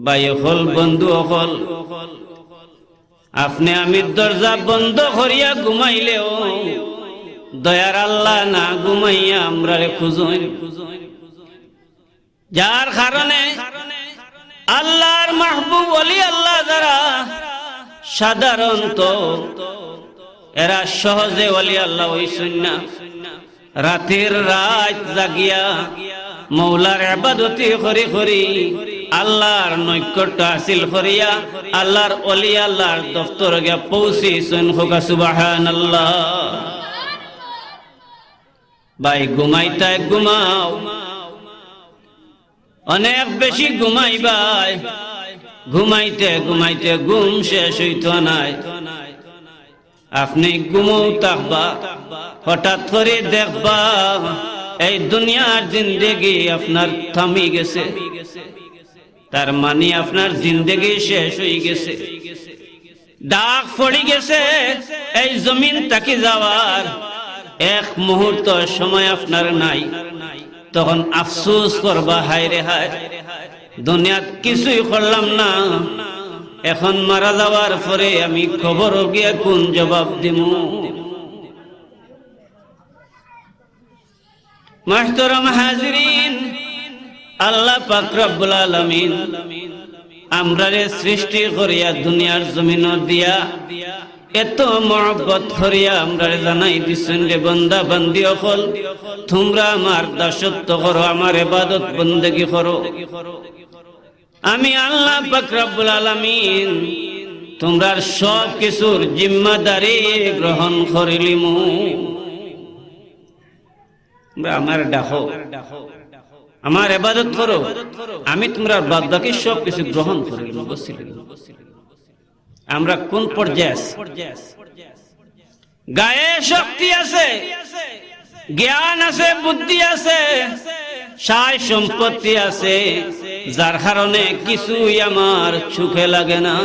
ভাই হল বন্ধু হল আপনি আমি দরজা বন্ধ করিয়া ঘুমাইলেও দয়ার আল্লাহ না ঘুমাইয়া আমরা খুঁজুন, যার কারণে আল্লাহর মাহবুব ওলি আল্লাহ যারা সাধারণত এরা সহজে ওলি আল্লাহ হইছেন না, রাতের রাত জাগিয়া মৌলার ইবাদতি করি করি আল্লাহর নৈকট্য হাসিল করিয়া আল্লাহর ওলি আল্লাহর দফতরে গিয়া পৌঁছিছেন। হোকা সুবহানাল্লাহ। ভাই ঘুমাইতে ঘুমাও, অনেক বেশি ঘুমাইবাই, ঘুমাইতে ঘুমাইতে ঘুম শেষ হইতো নাই। আপনি ঘুমও থাকবা, হঠাৎ করে দেখবা এই দুনিয়ার জিন্দেগি আপনার থামি গেছে, তার মানে আপনার জিন্দেগি শেষ হয়ে গেছে, ডাক পড়ে গেছে এই জমিন তাকি যাওয়ার এক মুহূর্ত সময় আপনার নাই। তখন আফসোস করবা, হায় রে হায়, দুনিয়াত কিছুই করলাম না, এখন মারা যাওয়ার পরে আমি খবর গিয়া কোন জবাব দিমু। মাহতারাম হাজিরিন, আল্লাহ পাক রব্বুল আলামিন আমরারে সৃষ্টি করিয়া দুনিয়ার জমিন দিয়া এত মহব্বত করিয়া আমরারে জানাই দিছেন রে বান্দা বান্দি হল, তোমরা আমার দাসত্ব করো, আমার ইবাদত বন্দেগী করো। আমি আল্লাহ পাক রব্বুল আলামিন তোমরার সব কিছুর জিম্মাদারি গ্রহণ করিলিমু। আমার ডাকো, আমার ইবাদত করো, আমি তোমরা বাদ বাকি সব কিছু গ্রহণ করিলাম। আমরা কোন পর্যায়ে? গায়ে শক্তি আছে, জ্ঞান আছে, বুদ্ধি আছে, সায় সম্পত্তি আছে, যার কারণে কিছুই আমার চোখে লাগে না,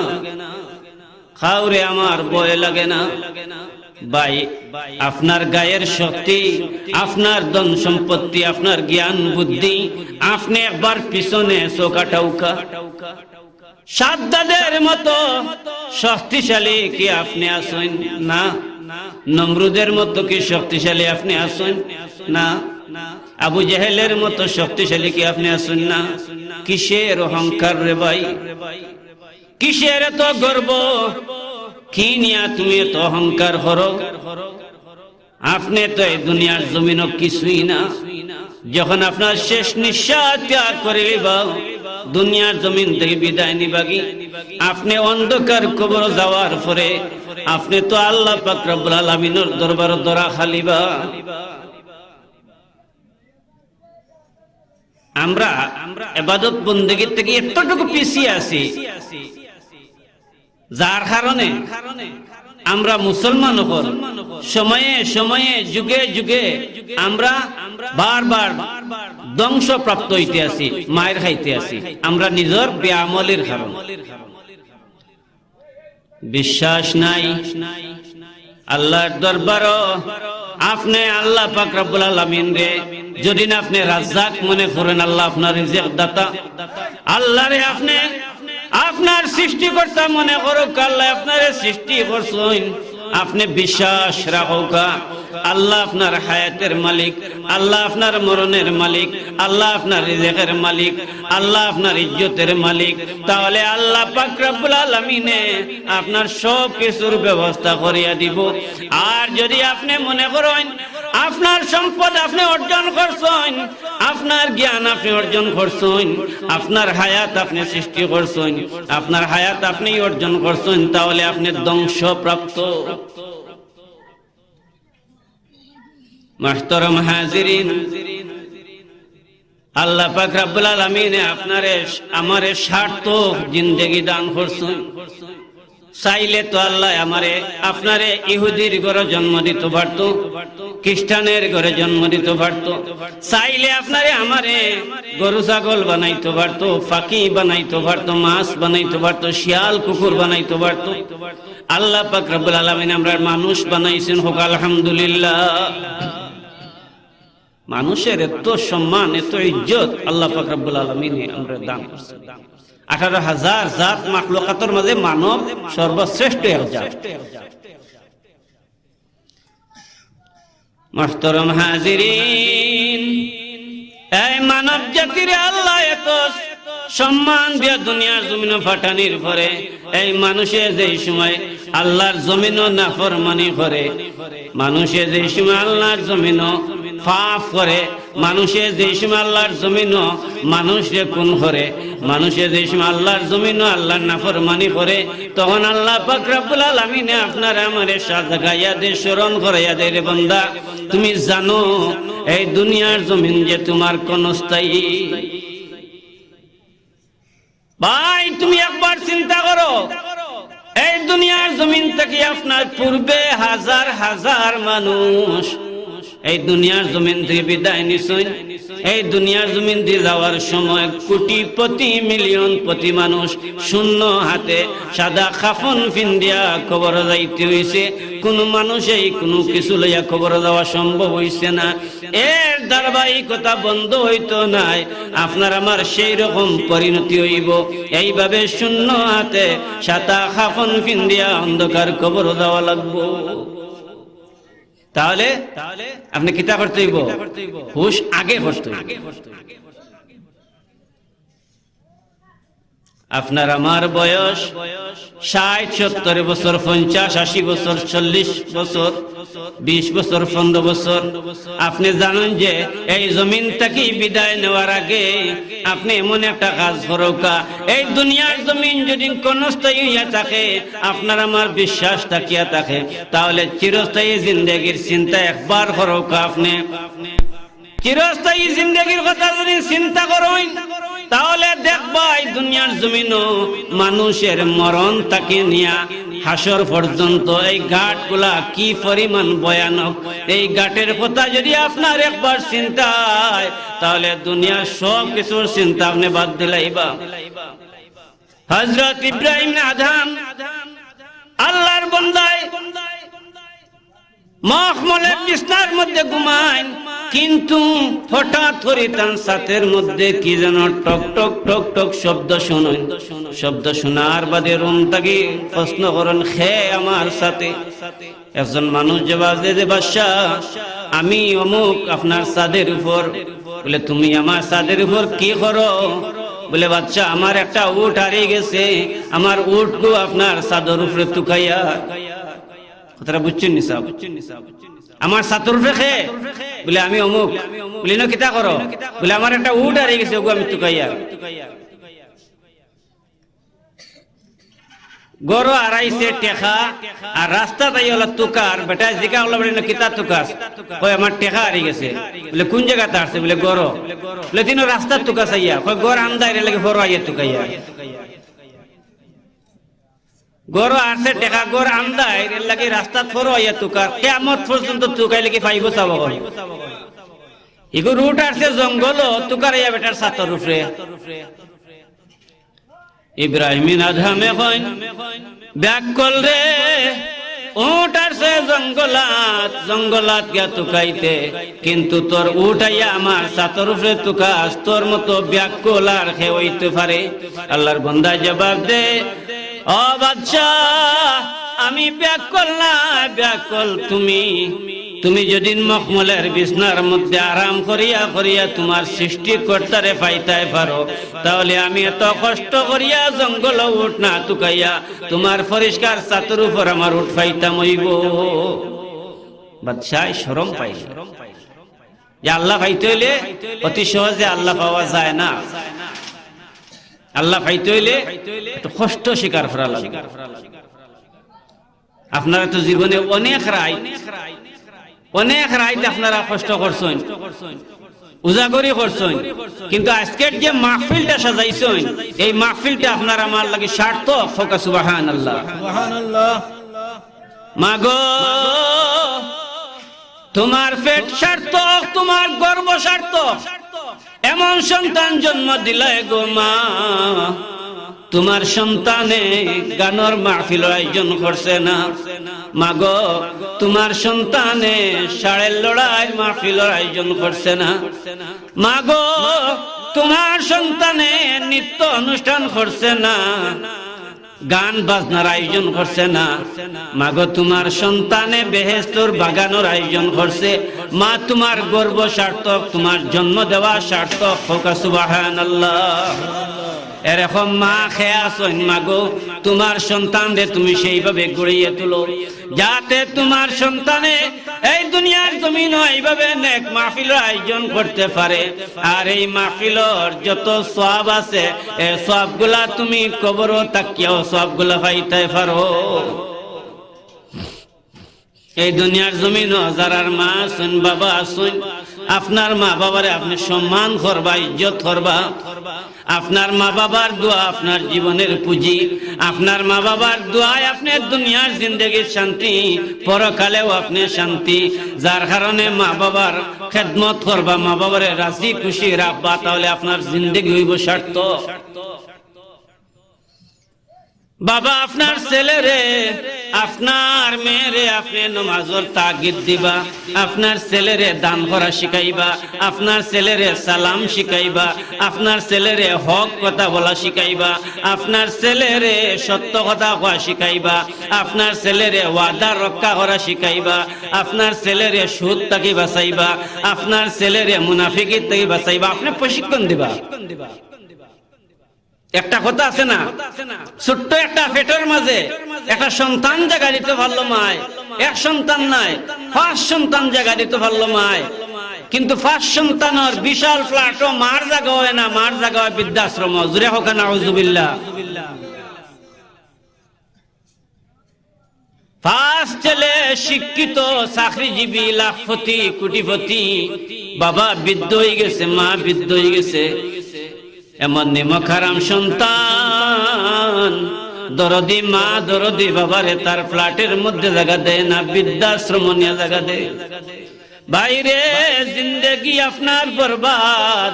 খাওরে আমার ভয় লাগে না। ভাই আপনার গায়ের শক্তি, আপনার ধন সম্পত্তি, আপনার জ্ঞান বুদ্ধি, আপনি একবার পিছনে চোখাটাউকা সাদ্দাদের মতো শক্তিশালী কি আপনি আছেন? না। নমরুদের মতো কি শক্তিশালী আপনি আছেন? না। আবু জেহেলের মতো শক্তিশালী কি আপনি আছেন? না। কিসের অহংকার রে ভাই, কিসের এত গর্ব, কি নিয়া তুমি এত অহংকার করো? আপনি তো এই দুনিয়ার জমিনও কিছুই না। যখন আপনার শেষ নিঃশ্বাস ত্যাগ করে নিবা, দুনিয়ার জমিন থেকে বিদায় নিবাগি, আপনি অন্ধকার কবর যাওয়ার পরে আপনি তো আল্লাহ পাক রব্বুল আলামিনের দরবার দরা খালিবা। আমরা ইবাদত বন্দেগী থেকে এতটুকু পিছিয়ে আছি, যার কারণে আমরা মুসলমান হল সময়ে সময়ে যুগে যুগে আমরা বারবার ধ্বংসপ্রাপ্ত হইতে আছি, মায়ের খাইতে আছি, আমরা নিজের বেআমলের কারণ। বিশ্বাস নাই আল্লাহর দরবার, আপনি আল্লাহ পাক রব্বুল আলামিন রে যদি না আপনি রাজ্জাক মনে করেন, আল্লাহ আপনার রিজিক দাতা, আল্লাহ রে আপনি আপনার সৃষ্টিকর্তা মনে করো, আল্লাহ আপনার সৃষ্টি করছেন, আপনি বিশ্বাস রাখোকা আল্লাহ আপনার হায়াতের মালিক, আল্লাহ আপনার মরণের মালিক, আল্লাহ আপনার রিজিকের মালিক, আল্লাহ আপনার ইজ্জতের মালিক, তাহলে আল্লাহ পাক রব্বুল আলামিনে আপনার সব কিছুর ব্যবস্থা করিয়া দিব। আর যদি আপনি মনে করেন আপনার সম্পদ আপনি অর্জন করছেন, আপনার জ্ঞান আপনি অর্জন করছেন, আপনার হায়াত আপনি সৃষ্টি করছেন, আপনার হায়াত আপনি অর্জন করছেন, তাহলে আপনি ধ্বংসপ্রাপ্ত। মাহতারাম হাজিরিন, আল্লাহ পাক রব্বুল আলামিন আপনারে আমারে সার্থক জিন্দেগি দান করছেন। চাইলে তো আল্লাহ আমারে আপনারে ইহুদির ঘরে জন্ম দিতে পারতো, খ্রিস্টানের ঘরে জন্ম দিতে পারতো, চাইলে আপনারে আমারে গরু ছাগল বানাইতে পারতো, ফাঁকি বানাইতে পারতো, মাছ বানাইতে পারতো, শিয়াল কুকুর বানাইতে পারতো। আল্লাহ পাক রব্বুল আলামিন আমরা মানুষ বানাইছেন, হোক আলহামদুলিল্লাহ। মানুষের এত সম্মান, এত ইজ্জত আল্লাহ পাক রব্বুল আলামিন আমরা দান করছেন। 18,000 জাত মাখলুকাতের মাঝে মানব সর্বশ্রেষ্ঠ এক জাত। মুহতারাম হাজিরিন, এই মানব জাতির আল্লাহ এত সম্মান দিয়া দুনিয়ার জমিনে ফাটানির পরে এই মানুষে যে সময় আল্লাহর জমিনও নাফরমানি করে, মানুষে যে সময় আল্লাহর জমিনও পাপ করে, মানুষে যে সময় আল্লাহর জমিনও মানুষে খুন করে, মানুষে যে সময় আল্লাহর জমিনও আল্লাহর নাফরমানি করে, তখন আল্লাহ পাক রব্বুল আলামিন আপনারা আমারে সাজাগাইয়া দে, স্মরণ করাইয়া দে, রে বান্দা তুমি জানো এই দুনিয়ার জমিন যে তোমার ক্ষণস্থায়ী। ভাই তুমি একবার চিন্তা করো, এই দুনিয়ার জমিন থেকে আপনার পূর্বে হাজার হাজার মানুষ এই দুনিয়ার জমিন থেকে বিদায় নিছেন। এই দুনিয়ার জমিন দিয়ে যাওয়ার সময় কোটিপতি মিলিয়ন প্রতি মানুষ শূন্য হাতে সাদা কাফন ফিন্দিয়া কবর যাইতে হইছে। কোন মানুষই কোনো কিছু লইয়া কবর যাওয়া সম্ভব হইছে না। এর ধারাবাহিকতা বন্ধ হইতো নাই, আপনার আমার সেই রকম পরিণতি হইব। এইভাবে শূন্য হাতে সাদা কাফন ফিন্দিয়া অন্ধকার কবর যাওয়া লাগবো। তাহলে আপনি কিতা করতে হইব? হুশ আগে করতে হইব। আপনার আমার বয়স 60-70 বছর, 50-80 বছর, 40 বছর, 20 বছর, 15 বছর। আপনি জানেন যে এই জমিন থেকে বিদায় নেওয়ার আগে আপনি এমন একটা কাজ করোকা, এই দুনিয়ার জমিন যদি ক্ষণস্থায়ী হইয়া থাকে, আপনার আমার বিশ্বাস থাকিয়া থাকে, তাহলে চিরস্থায়ী জিন্দেগির চিন্তা একবার করোকা। আপনি চিরস্থায়ী জিন্দেগির কথা যদি চিন্তা করেন, তাহলে দেখবা এই দুনিয়ার জমিনও মানুষের মরণ তাকে নিয়া হাসর পর্যন্ত এই ঘাটগুলা কি পরিমাণ ভয়ানক। এই ঘাটের কথা যদি আপনার একবার চিন্তা হয়, তাহলে দুনিয়ার সব কিছুর চিন্তা আপনি বাদ দিলাইবা। হযরত ইব্রাহিম আদম আল্লাহর বান্দায় মখমলের বিছনার মধ্যে ঘুমায়, কিন্তু হঠাৎ করে তার ছাতের মধ্যে কি যেন টক টক টক টক শব্দ শুনেন। শব্দ শোনার বাদে রুম থেকে প্রশ্ন করেন, খে আমার সাথে একজন মানুষ জবাব দেয় যে বাদশাহ আমি অমুক আপনার ছাদের উপর। বলে তুমি আমার ছাদের উপর কি করো? বলে বাদশাহ আমার একটা উট হারিয়ে গেছে, আমার উট গো আপনার ছাদের উপরে তুকাইয়া। কথাটা বুঝছেন নি সাহেব? আমার ছাদের উপরে খে বলে আমি অমুক। বলি না কিতা করো? বলে আমার একটা উট হারিয়ে গেছে, ওগো আমি তুকাইয়া। গরো আড়াইছে টেকা আর রাস্তা তাই হলো তুকার। বেটা জিকা হলো বলে না কিতা তুকাস? কই আমার টেকা হারিয়ে গেছে। বলে কোন জায়গাতে আসছে? বলে গরো। বলে তিন রাস্তা তুকা চাইয়া। কই গর আমদাই রে লাগে ফরো আইয়া তুকাইয়া। গরো আসছে টেকা গর আমদাই রে লাগে রাস্তা ফরো আইয়া তুকার। কিয়ামত পর্যন্ত তুকাই লাগি পাইবো চাবো কল। ইগো রুট আসছে জঙ্গল তুকার আইয়া বেটার ছাতর উপরে। ইব্রাহিম আদমে কইন ব্যাকল রে উট আসছে জঙ্গলাত, জঙ্গলাত গিয়া তুকাইতে, কিন্তু তোর উঠাইয়া আমার ছাতর উপরে তুকাস, তোর মতো ব্যাকল আর খে হইতে পারে? আল্লাহর বান্দা জবাব দে, ও বাদশাহ আমি ব্যাকল না, ব্যাকল তুমি। তুমি যদি মখমলের বিছনার মধ্যে আরাম করিয়া করিয়া তোমার সৃষ্টিকর্তারে পাইতে পারো, তাহলে আমি এত কষ্ট করিয়া জঙ্গল উঠ না তুকাইয়া তোমার পরিষ্কার ছাতের উপর আমার উঠ পাইতাম হইব। বাদশাহ শরম পাইল যে আল্লাহ পাইতে হইলে অতি সহজে আল্লাহ পাওয়া যায় না। আল্লাহ পাইতে হইলে একটু কষ্ট স্বীকার করা লাগে। আপনারা তো জীবনে অনেক রাইত আপনারা কষ্ট করছেন, উজাগরি করছেন, কিন্তু আজকের যে মাহফিলটা সাজাইছেন, এই মাহফিলটা আপনার আমার লাগে সার্থক। হোক সুবহানাল্লাহ। মাগো তোমার পেট সার্থক, তোমার গর্ব সার্থক। এমন সন্তান জন্ম দিলে গো মা, তোমার সন্তানে গানের মাহফিলের আয়োজন করছে না মাগো, তোমার সন্তানে ষাঁড়ের লড়াই মাহফিলের আয়োজন করছে না মাগো, তোমার সন্তানে নৃত্য অনুষ্ঠান করছে না, গান বাজনার আয়োজন করছে না মাগো, তোমার সন্তানে বেহেশতর বাগানোর আয়োজন করছে। মা তোমার গর্ব সার্থক, তোমার জন্ম দেওয়া সার্থক হোক, সুবহানাল্লাহ। এরকম মা খেয়ে আসেন মাগো, তোমার সন্তানদের তুমি সেইভাবে গড়িয়ে তুলো যাতে তোমার সন্তানে এই দুনিয়ার জমিন এইভাবে নেক মাহফিলের আয়োজন করতে পারে, আর এই মাহফিলের যত সওয়াব আছে এই সওয়াবগুলা তুমি কবরও তাকিয়াও সওয়াবগুলা পাইতে পারো। এই দুনিয়ার জমিন যারার মা আছেন বাবা আছেন, আপনার মা বাবারে আপনি সম্মান করবা, ইজ্জত করবা। আপনার মা বাবার দোয়া আপনার জীবনের পুঁজি, আপনার মা বাবার দোয়ায় আপনি দুনিয়ার জিন্দগির শান্তি, পরকালেও আপনি শান্তি। যার কারণে মা বাবার খেদমত করবা, মা বাবারে রাজি খুশি রাখবা, তাহলে আপনার জিন্দগি হইব সার্থক। বাবা আপনার ছেলেরে আপনার মেয়েরে আপনি নামাজের তাগিদ দিবা, আপনার ছেলেরে দান করা শিখাইবা, আপনার ছেলেরে সালাম শিখাইবা, আপনার ছেলেরে হক কথা বলা শিখাইবা, আপনার ছেলেরে সত্য কথা কোয়া শিখাইবা, আপনার ছেলেরে ওয়াদা রক্ষা করা শিখাইবা, আপনার ছেলেরে সুদ থেকে বাঁচাইবা, আপনার ছেলেরে মুনাফিকি থেকে বাঁচাইবা, আপনি প্রশিক্ষণ দিবা। একটা কথা আছে না, ছোট্ট একটা পেটের মাঝে একটা সন্তান জায়গা দিতে পারলো মায়, এক সন্তান নাই 5 সন্তান জায়গা দিতে পারলো মায়, কিন্তু 5 সন্তানের বিশাল ফ্ল্যাটও মার জায়গা হয় না, মার জায়গা হয় বৃদ্ধাশ্রম। জুড়ে হোক না আউযুবিল্লাহ। 5 ছেলে শিক্ষিত চাকরিজীবী লাখপতি কোটিপতি, বাবা বৃদ্ধ হয়ে গেছে, মা বৃদ্ধ হয়ে গেছে, এমন নিমক হারাম সন্তান দরদি মা দরদি বাবারে তার ফ্ল্যাটের মধ্যে জায়গা দেয় না, বৃদ্ধাশ্রম নিয়ে জায়গা দেয়। বাইরে জিন্দেগি আপনার বরবাদ।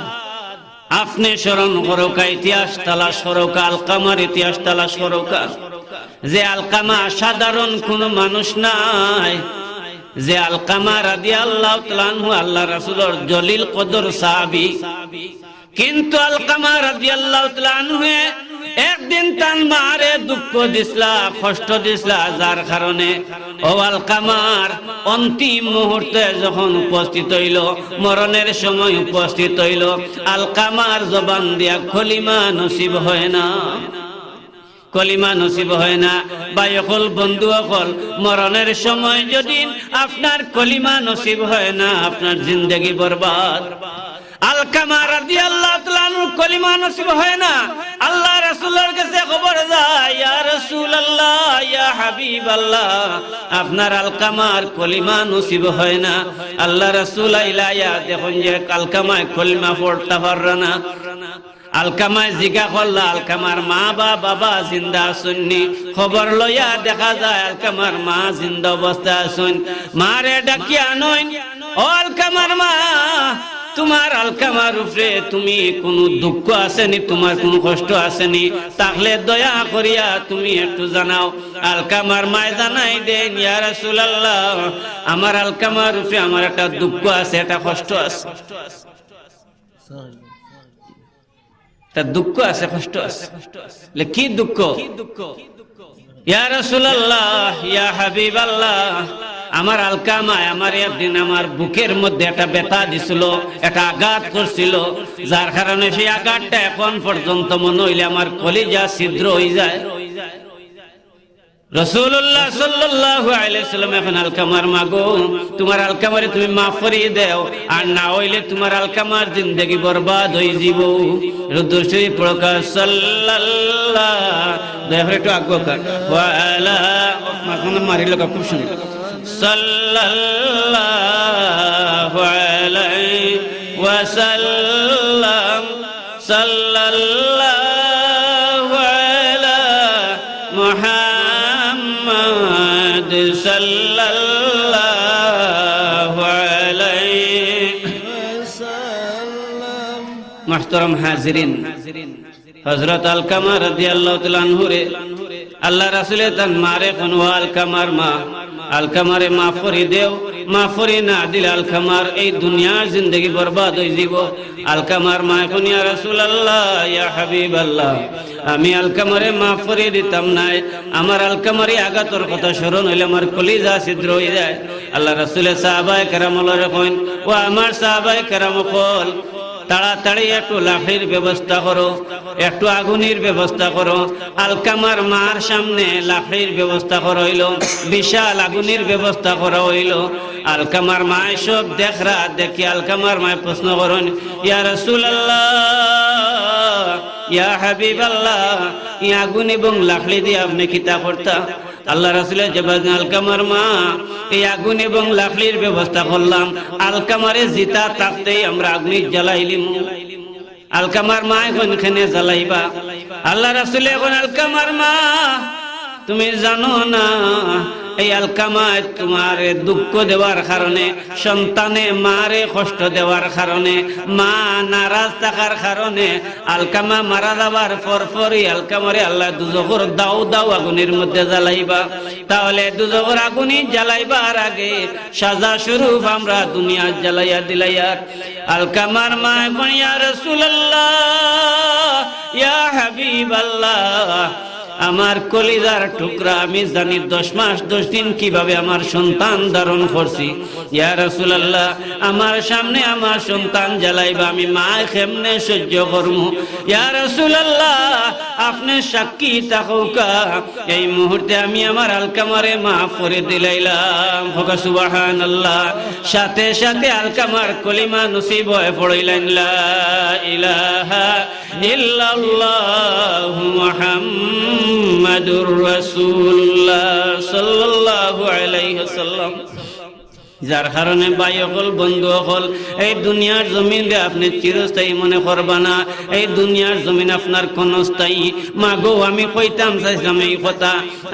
আপনি স্মরণ করোকা, ইতিহাস তালাশ করোকা, আলকামার ইতিহাস তালাশ করোকা, যে আলকামা সাধারণ কোন মানুষ নাই, যে আলকামা রাদিয়াল্লাহু তাআলা আনহু আল্লাহ রাসূলের জলিল কদর সাহাবী, কিন্তু আলকামা রাদিয়াল্লাহু তাআলা আনহু একদিন তার মারে দুঃখ দিছলা, কষ্ট দিছলা, যার কারণে ও আলকামার অন্তিম মুহূর্তে যখন উপস্থিত হইল, মরণের সময় উপস্থিত হইল, আলকামার জবান দিয়া কলিমা নসিব হয় না, কলিমা নসিব হয় না। ভাই সকল, বন্ধু সকল, মরণের সময় যদি আপনার কলিমা নসিব হয় না, আপনার জিন্দেগি বরবাদ। আলকামা রাদিয়াল্লাহু তাআলা আনহু কলিমা নসিব হয় না, আল্লাহ রাসূলের কাছে খবর যায়, ইয়া রাসূলুল্লাহ, ইয়া হাবিবাল্লাহ, আপনার আলকামার কলিমা নসিব হয় না। আল্লাহ রাসূল আইলায়া দেখুন যে আলকামায় কলিমা পড়তে পারল না। আলকামায় জিজ্ঞা করলা, আলকামার মা বা বাবা জিন্দা আছেননি? খবর লইয়া দেখা যায় আলকামার মা জিন্দা অবস্থায় আছেন। মারে ডাকিয়া আনইন, ও আলকামার মা, তোমার আলকামার উপরে তুমি কোন দুঃখ আসেনি, তোমার কোন কষ্ট আসেনি? তাহলে দয়া করিয়া তুমি একটু জানাও। আলকামার মায় জানাই দেন, ইয়া রাসূলুল্লাহ, আমার আলকামার উপরে আমার একটা দুঃখ আছে, একটা কষ্ট আছে, তার দুঃখ আছে, কষ্ট আছে। কি দুঃখ? ইয়া রাসূলুল্লাহ, ইয়া হাবিবাল্লাহ, আমার আলকামায় আমার একদিন আমার বুকের মধ্যে একটা ব্যথা দিছিল, একটা আঘাত করছিল, যার কারণে সেই আঘাতটা এখন পর্যন্ত মনে হইলে আমার কলিজা ছিদ্র হয়ে যায়। রাসূলুল্লাহ সাল্লাল্লাহু আলাইহি ওয়াসাল্লাম এখন আলকামার মাগো, তোমার আলকামারে তুমি মাফ করিয়ে দাও, আর না হইলে তোমার আলকামার জিন্দেগি বরবাদ হয়ে যাব। রুদ্র শরীফ প্রকাশ সাল্লাল্লাহু দেখো একটু আগ্রহ ওয়ালা মাখন মারিল খুব শুনি সাল্লাল্লাহু আলাইহি ওয়াসাল্লাম সাল্লাল্লাহু আলা মুহাম্মদ সাল্লাল্লাহু আলাইহি ওয়াসাল্লাম। মুহতারাম হাজিরিন, হযরত আলকামা রাদিয়াল্লাহু তাআলা আনহু রে আল্লাহ রাসূলে তান মারে কোন আলকামার মা আলকামারে মাফ করে দেও, মাফ করে না দিলে আলকামার এই দুনিয়ার জিন্দেগি বরবাদ হয়ে যাব। আলকামার মা এখন ইয়া রাসূলুল্লাহ ইয়া হাবিবাল্লাহ আমি আলকামারে মাফ করে দিতাম না, আমার আলকামারে আঘাতর কথা স্মরণ হইলে আমার কলিজা ছিদ্র হয়ে যায়। আল্লাহ রাসূলে সাহাবায়ে কেরামুল্লাহ কইন ও আমার সাহাবায়ে কেরাম কল তাড়াতাড়ি একটু লাঠির ব্যবস্থা করো, একটু আগুনের ব্যবস্থা করো। আলকামার মার সামনে লাঠির ব্যবস্থা করা হইল, বিশাল আগুনের ব্যবস্থা করা হইল। আলকামার মা সব দেখরা দেখি আলকামার মায় প্রশ্ন করেন ইয়া রাসূলুল্লাহ ইয়া হাবিবাল্লাহ এই আগুন এবং লাকড়ি দিয়ে আপনি কিতা করতা? আল্লাহ রাসূলের জবাব আলকামার মা এই আগুন এবং লাকড়ির ব্যবস্থা করলাম, আলকামারে জিতা থাকতেই আমরা আগুন জ্বালাইলিম। আলকামার মা এখন এখানে জ্বালাইবা? আল্লাহ রাসূল এখন আলকামার মা তুমি জানো না এই আলকামায় তোমার দুঃখ দেওয়ার কারণে, সন্তানে মারে কষ্ট দেওয়ার কারণে, মা নারাজ থাকার কারণে আলকামা মারা যাবার পরপরই আলকামারে আল্লাহ দুজখর দাও দাও আগুনের মধ্যে জ্বালাইবা। তাহলে দুজখর আগুনই জ্বালাইবার আগে সাজা স্বরূপ আমরা দুনিয়া জ্বালাইয়া দিলাইয়ার। আলকামার মা ইয়া রাসূলুল্লাহ ইয়া হাবিবাল্লাহ আমার কলিজার টুকরা আমি জানি 10 মাস 10 দিন কিভাবে আমার সন্তান ধারণ করছি। ইয়া রাসূলুল্লাহ আমার সামনে আমার সন্তান জ্বালাইবা আমি মা কেমনে সহ্য করব? ইয়া রাসূলুল্লাহ আপনি সাক্ষী থাকুকা এই মুহূর্তে আমি আমার আলকামারে মাফ করে দিলাইলাম। সুবহানাল্লাহ। সাথে সাথে আলকামার কলিমা নসিব হয়ে পড়িলেন লা ইলাহা ইল্লাল্লাহু মুহাম্মাদুর রাসূলুল্লাহ সাল্লাল্লাহু আলাইহি ওয়াসাল্লাম। যার কারণে ভাই হল বন্ধু হল এই দুনিয়ার জমিনে আপনি চিরস্থায়ী মনে করবা না, এই দুনিয়ার জমিন আপনার কোন স্থায়ী। মাগো আমি কইতাম চাইছিলাম এই কথা,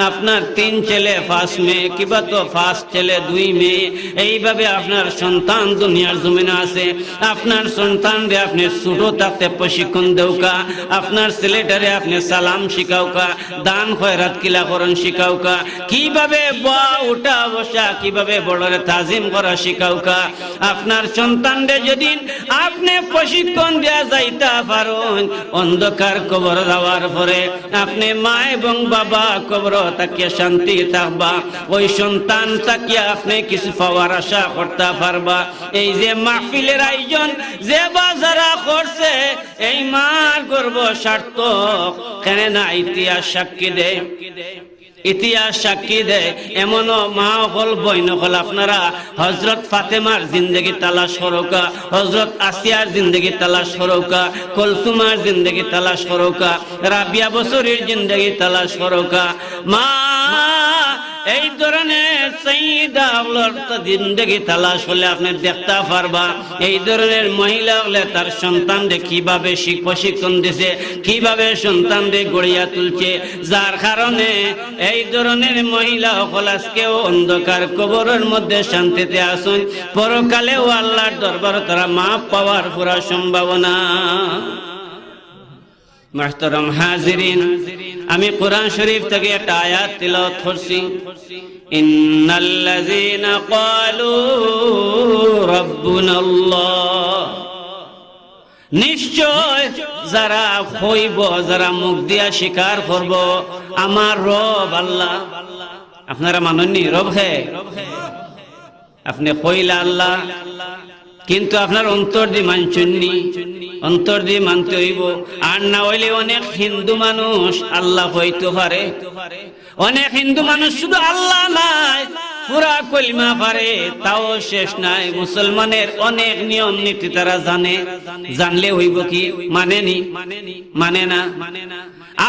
আপনার 3 ছেলে 5 মেয়ে কিবা তো 5 ছেলে 2 মেয়ে এইভাবে আপনার সন্তান দুনিয়ার জমিনে আছে। আপনার সন্তানরে আপনি ছোট থাকতে প্রশিক্ষণ দেওকা, আপনার ছেলেটারে আপনি সালাম শিখাওকা, দান খয়রাত কিলা করণ শিখাওকা, কিভাবে বা উঠা বসা কিভাবে বড়রে তাজিম করা শিখাওকা। আপনার সন্তানরে যদি আপনি প্রশিক্ষণ দেয়া যাইতা পারেন অন্ধকার কবর যাওয়ার পরে আপনি মা এবং বাবা কবর তাকিয়া শান্তি থাকবা, ওই সন্তান তাকিয়া আপনি কিছু পাওয়ার আশা করতে পারবা। এই যে মাহফিলের আয়োজন যে বাজারা করছে এই মার গর্ব সার্থক কেন না ইতিহাস সাক্ষী দেয়, ইতিহাস সাক্ষী দেয়। এমনও মা হল বইন হল আপনারা হযরত ফাতেমার জিন্দেগি তালাশ করোকা, হযরত আসিয়ার জিন্দেগি তালাশ করোকা, কুলসুমার জিন্দেগি তালাশ করোকা, রাবিয়া বসরির জিন্দেগি তালাশ করোকা। মা এই ধরনের সাইয়্যিদা হলর জিন্দেগি তালাশ হলে আপনি দেখতে পারবা এই ধরনের মহিলা হলে তার সন্তানকে কিভাবে প্রশিক্ষণ দিছে, কিভাবে সন্তানকে গড়িয়া তুলছে। যার কারণে এই ধরনের মহিলা হল আজকেও অন্ধকার কবরের মধ্যে শান্তিতে আসুন, পরকালেও আল্লাহর দরবারে তারা মাপ পাওয়ার পুরা সম্ভাবনা। মুহতারাম হাজিরিন, আমি কোরআন শরীফ থেকে একটা আয়াত তিলাওয়াত করছি। ইন্নাল্লাযীনা ক্বালু রাব্বুনাল্লাহ, নিশ্চয় যারা হইব, যারা মুখ দিয়া স্বীকার করব আমার রব আল্লাহ। আপনারা মানেননি রব হে? আপনি কইলা আল্লাহ কিন্তু আপনার অন্তর দিয়ে মানছেননি, অন্তর দিয়ে মানতে হইব। আর না হইলে অনেক হিন্দু মানুষ আল্লাহ হইতে পারে, অনেক হিন্দু মানুষ শুধু আল্লাহ নাই পুরা কলিমা পারে তাও শেষ নাই। মুসলমানের অনেক নিয়ম নীতি তারা জানে, জানলে হইব কি? মানেনি, মানে না।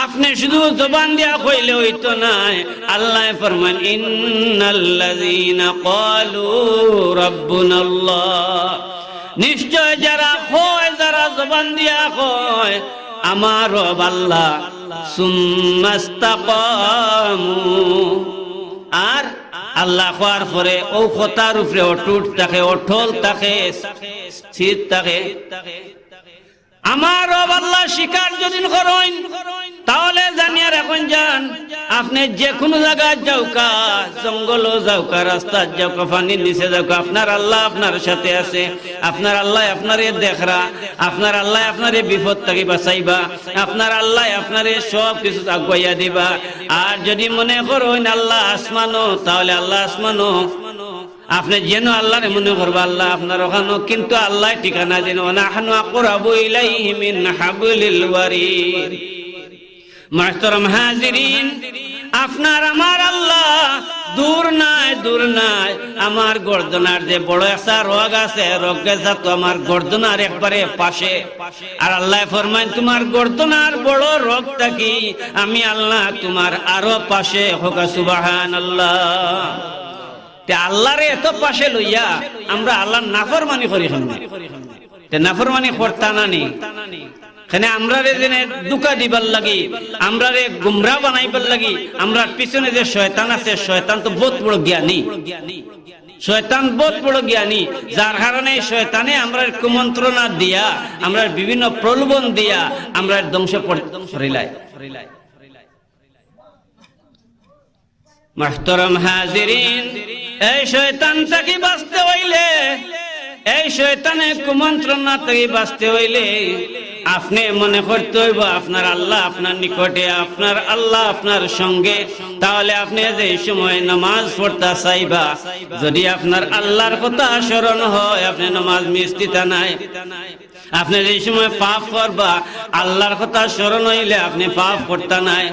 আপনি শুধু জবান দিয়া কইলে হইতো না। আল্লাহ ফরমান ইন্নাল্লাযীনা ক্বালু রাব্বুনাল্লাহ, নিশ্চয় যারা কয়, যারা জবান দিয়া কয় আমার রব আল্লাহ, সুম্মাস্তাকামু, আর আল্লাহ কোয়ার পরে ও কথার উপরে অটুট থাকে, অটল থাকে, স্থির থাকে। আমার রব আল্লাহ স্বীকার যদি করেন তাহলে জানিয়া রাখুন যান আপনি যে কোনো জায়গায় যাওকা, জঙ্গলও যাওকা, রাস্তায় যাওকা, পানির নিচে যাওকা, আপনার আল্লাহ আপনার সাথে আছে। আপনার আল্লাহ আপনারে দেখরা, আপনার আল্লাহ আপনারে বিপদ থেকে বাঁচাইবা, আপনার আল্লাহ আপনারে সব কিছু আগুয়াইয়া দিবা। আর যদি মনে করেন আল্লাহ আসমানো, তাহলে আল্লাহ আসমানো আপনি যেন আল্লাহরে মনে করবা আল্লাহ আপনার ওখানে, কিন্তু আল্লাহ ঠিকানা যেন নাহনু আকরাবু ইলাইহি মিন হাবলিল ওয়ারিদ। মাহতারাম হাজিরিন, আপনার আমার আল্লাহ দূর নাই, দূর নাই। আমার গর্দনার যে বড় একটা রোগ আছে, রোগের তো আমার গর্দনার একবারে পাশে। আর আল্লাহ ফরমায় তোমার গর্দনার বড় রোগটা কি, আমি আল্লাহ তোমার আরো পাশে। হোক সুবহানাল্লাহ। আল্লাহরে এত পাশে লইয়া আমরা আল্লাহর নাফরমানি করি, নাফরমানি করতা না নি এখানে আমরা দুকা দিবার লাগি, আমরা গুমরা বানাইবার লাগি। আমরা পিছনে যে শয়তান আছে, শয়তান তো বহুত বড় জ্ঞানী, শয়তান বহুত বড় জ্ঞানী, যার কারণে শয়তানে আমরা কুমন্ত্রণা দিয়া, আমরা বিভিন্ন প্রলোভন দিয়া আমরা ধ্বংস করিলাই। মাহতারাম হাজিরিন, এই শয়তান থেকে বাঁচতে হইলে, এই শয়তানের কুমন্ত্রণা থেকে বাঁচতে হইলে আপনি মনে করতে হইব আপনার আল্লাহ আপনার নিকটে, আপনার আল্লাহ আপনার সঙ্গে। তাহলে আপনি যে সময় নামাজ পড়তে চাইবা, যদি আপনার আল্লাহর কথা স্মরণ হয়, আপনি নামাজ মিস দিতে নাই। আপনি যে সময় পাপ করবা, আল্লাহর কথা স্মরণ হইলে আপনি পাপ করতে নাই।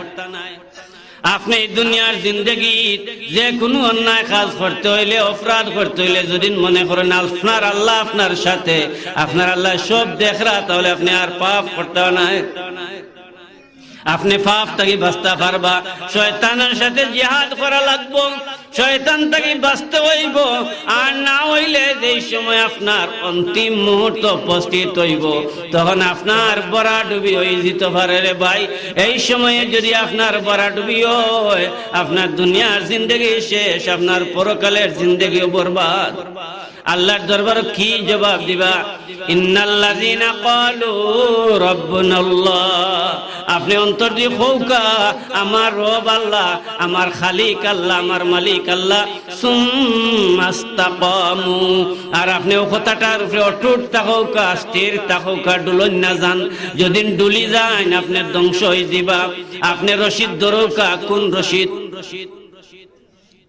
আপনি দুনিয়ার জিন্দগি যে কোনো অন্যায় কাজ করতে হইলে, অপরাধ করতে হইলে যদি মনে করেন আপনার আল্লাহ আপনার সাথে, আপনার আল্লাহ সব দেখরা, তাহলে আপনি আর পাপ করতে নাই। আপনি পাপ থেকে বাঁচতে পারবা। শয়তানের সাথে জিহাদ করা লাগবো, শয়তান থেকে বাঁচতে হইব। আর না হইলে যে সময় আপনার অন্তিম মুহূর্ত উপস্থিত হইব, তখন আপনার বড়া ডুবি হয়ে যেতে পারে রে ভাই। এই সময়ে যদি আপনার বড়া ডুবি হয়, আপনার দুনিয়ার জিন্দগি শেষ, আপনার পরকালের জিন্দগিও বরবাদ। আল্লাহর দরবারে কি জবাব দিবা? ইন্নাল্লাযীনা ক্বালু রাব্বুনাল্লাহ। আপনি অন্তর দিয়ে কওকা আমার রব আল্লাহ, আমার খালিক আল্লাহ, আমার মালিক আল্লাহ। সুম্মাস্তাকামু, আর আপনি ও কথাটার উপরে অটুট থাকোকা, স্থির থাকোকা, ডুলন না যান। যদি ডুলি যান আপনি ধ্বংস হয়ে যাবা। আপনি রশিদ ধরোকা। কোন রশিদ?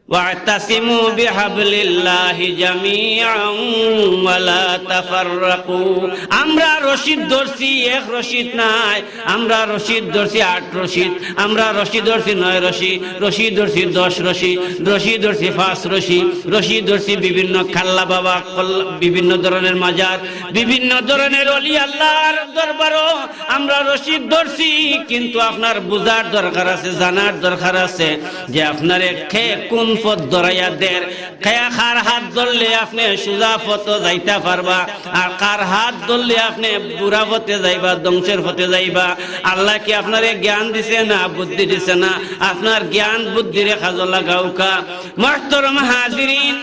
واعتصموا بحبل الله جميعا ولا تفرقوا। আমরা রশিদ ধরছি, এক রশিদ নাই। আমরা রশিদ ধরছি 8 রশিদ, আমরা রশিদ ধরছি 9 রশি, রশিদ ধরছি 10 রশি, রশিদ ধরছি 5 রশি, রশিদ ধরছি বিভিন্ন খাল্লা বাবা, বিভিন্ন ধরনের মাজার, বিভিন্ন ধরনের ওলি আল্লাহর দরবারও আমরা রশিদ ধরছি। কিন্তু আপনার বুঝার দরকার আছে, জানার দরকার আছে যে আপনার খে কোন পথ ধরাইয়া দের, খেয়া কার হাত ধরলে আপনি সোজা পথে যাইতে পারবা, আর কার হাত ধরলে আপনি বুড়া পথে যাইবা, ধ্বংসের পথে যাইবা। আল্লাহ কি আপনারে জ্ঞান দিছে না বুদ্ধি দিছে না? আপনার জ্ঞান বুদ্ধিরে কাজে লাগাওকা। মুহতারাম হাজিরিন,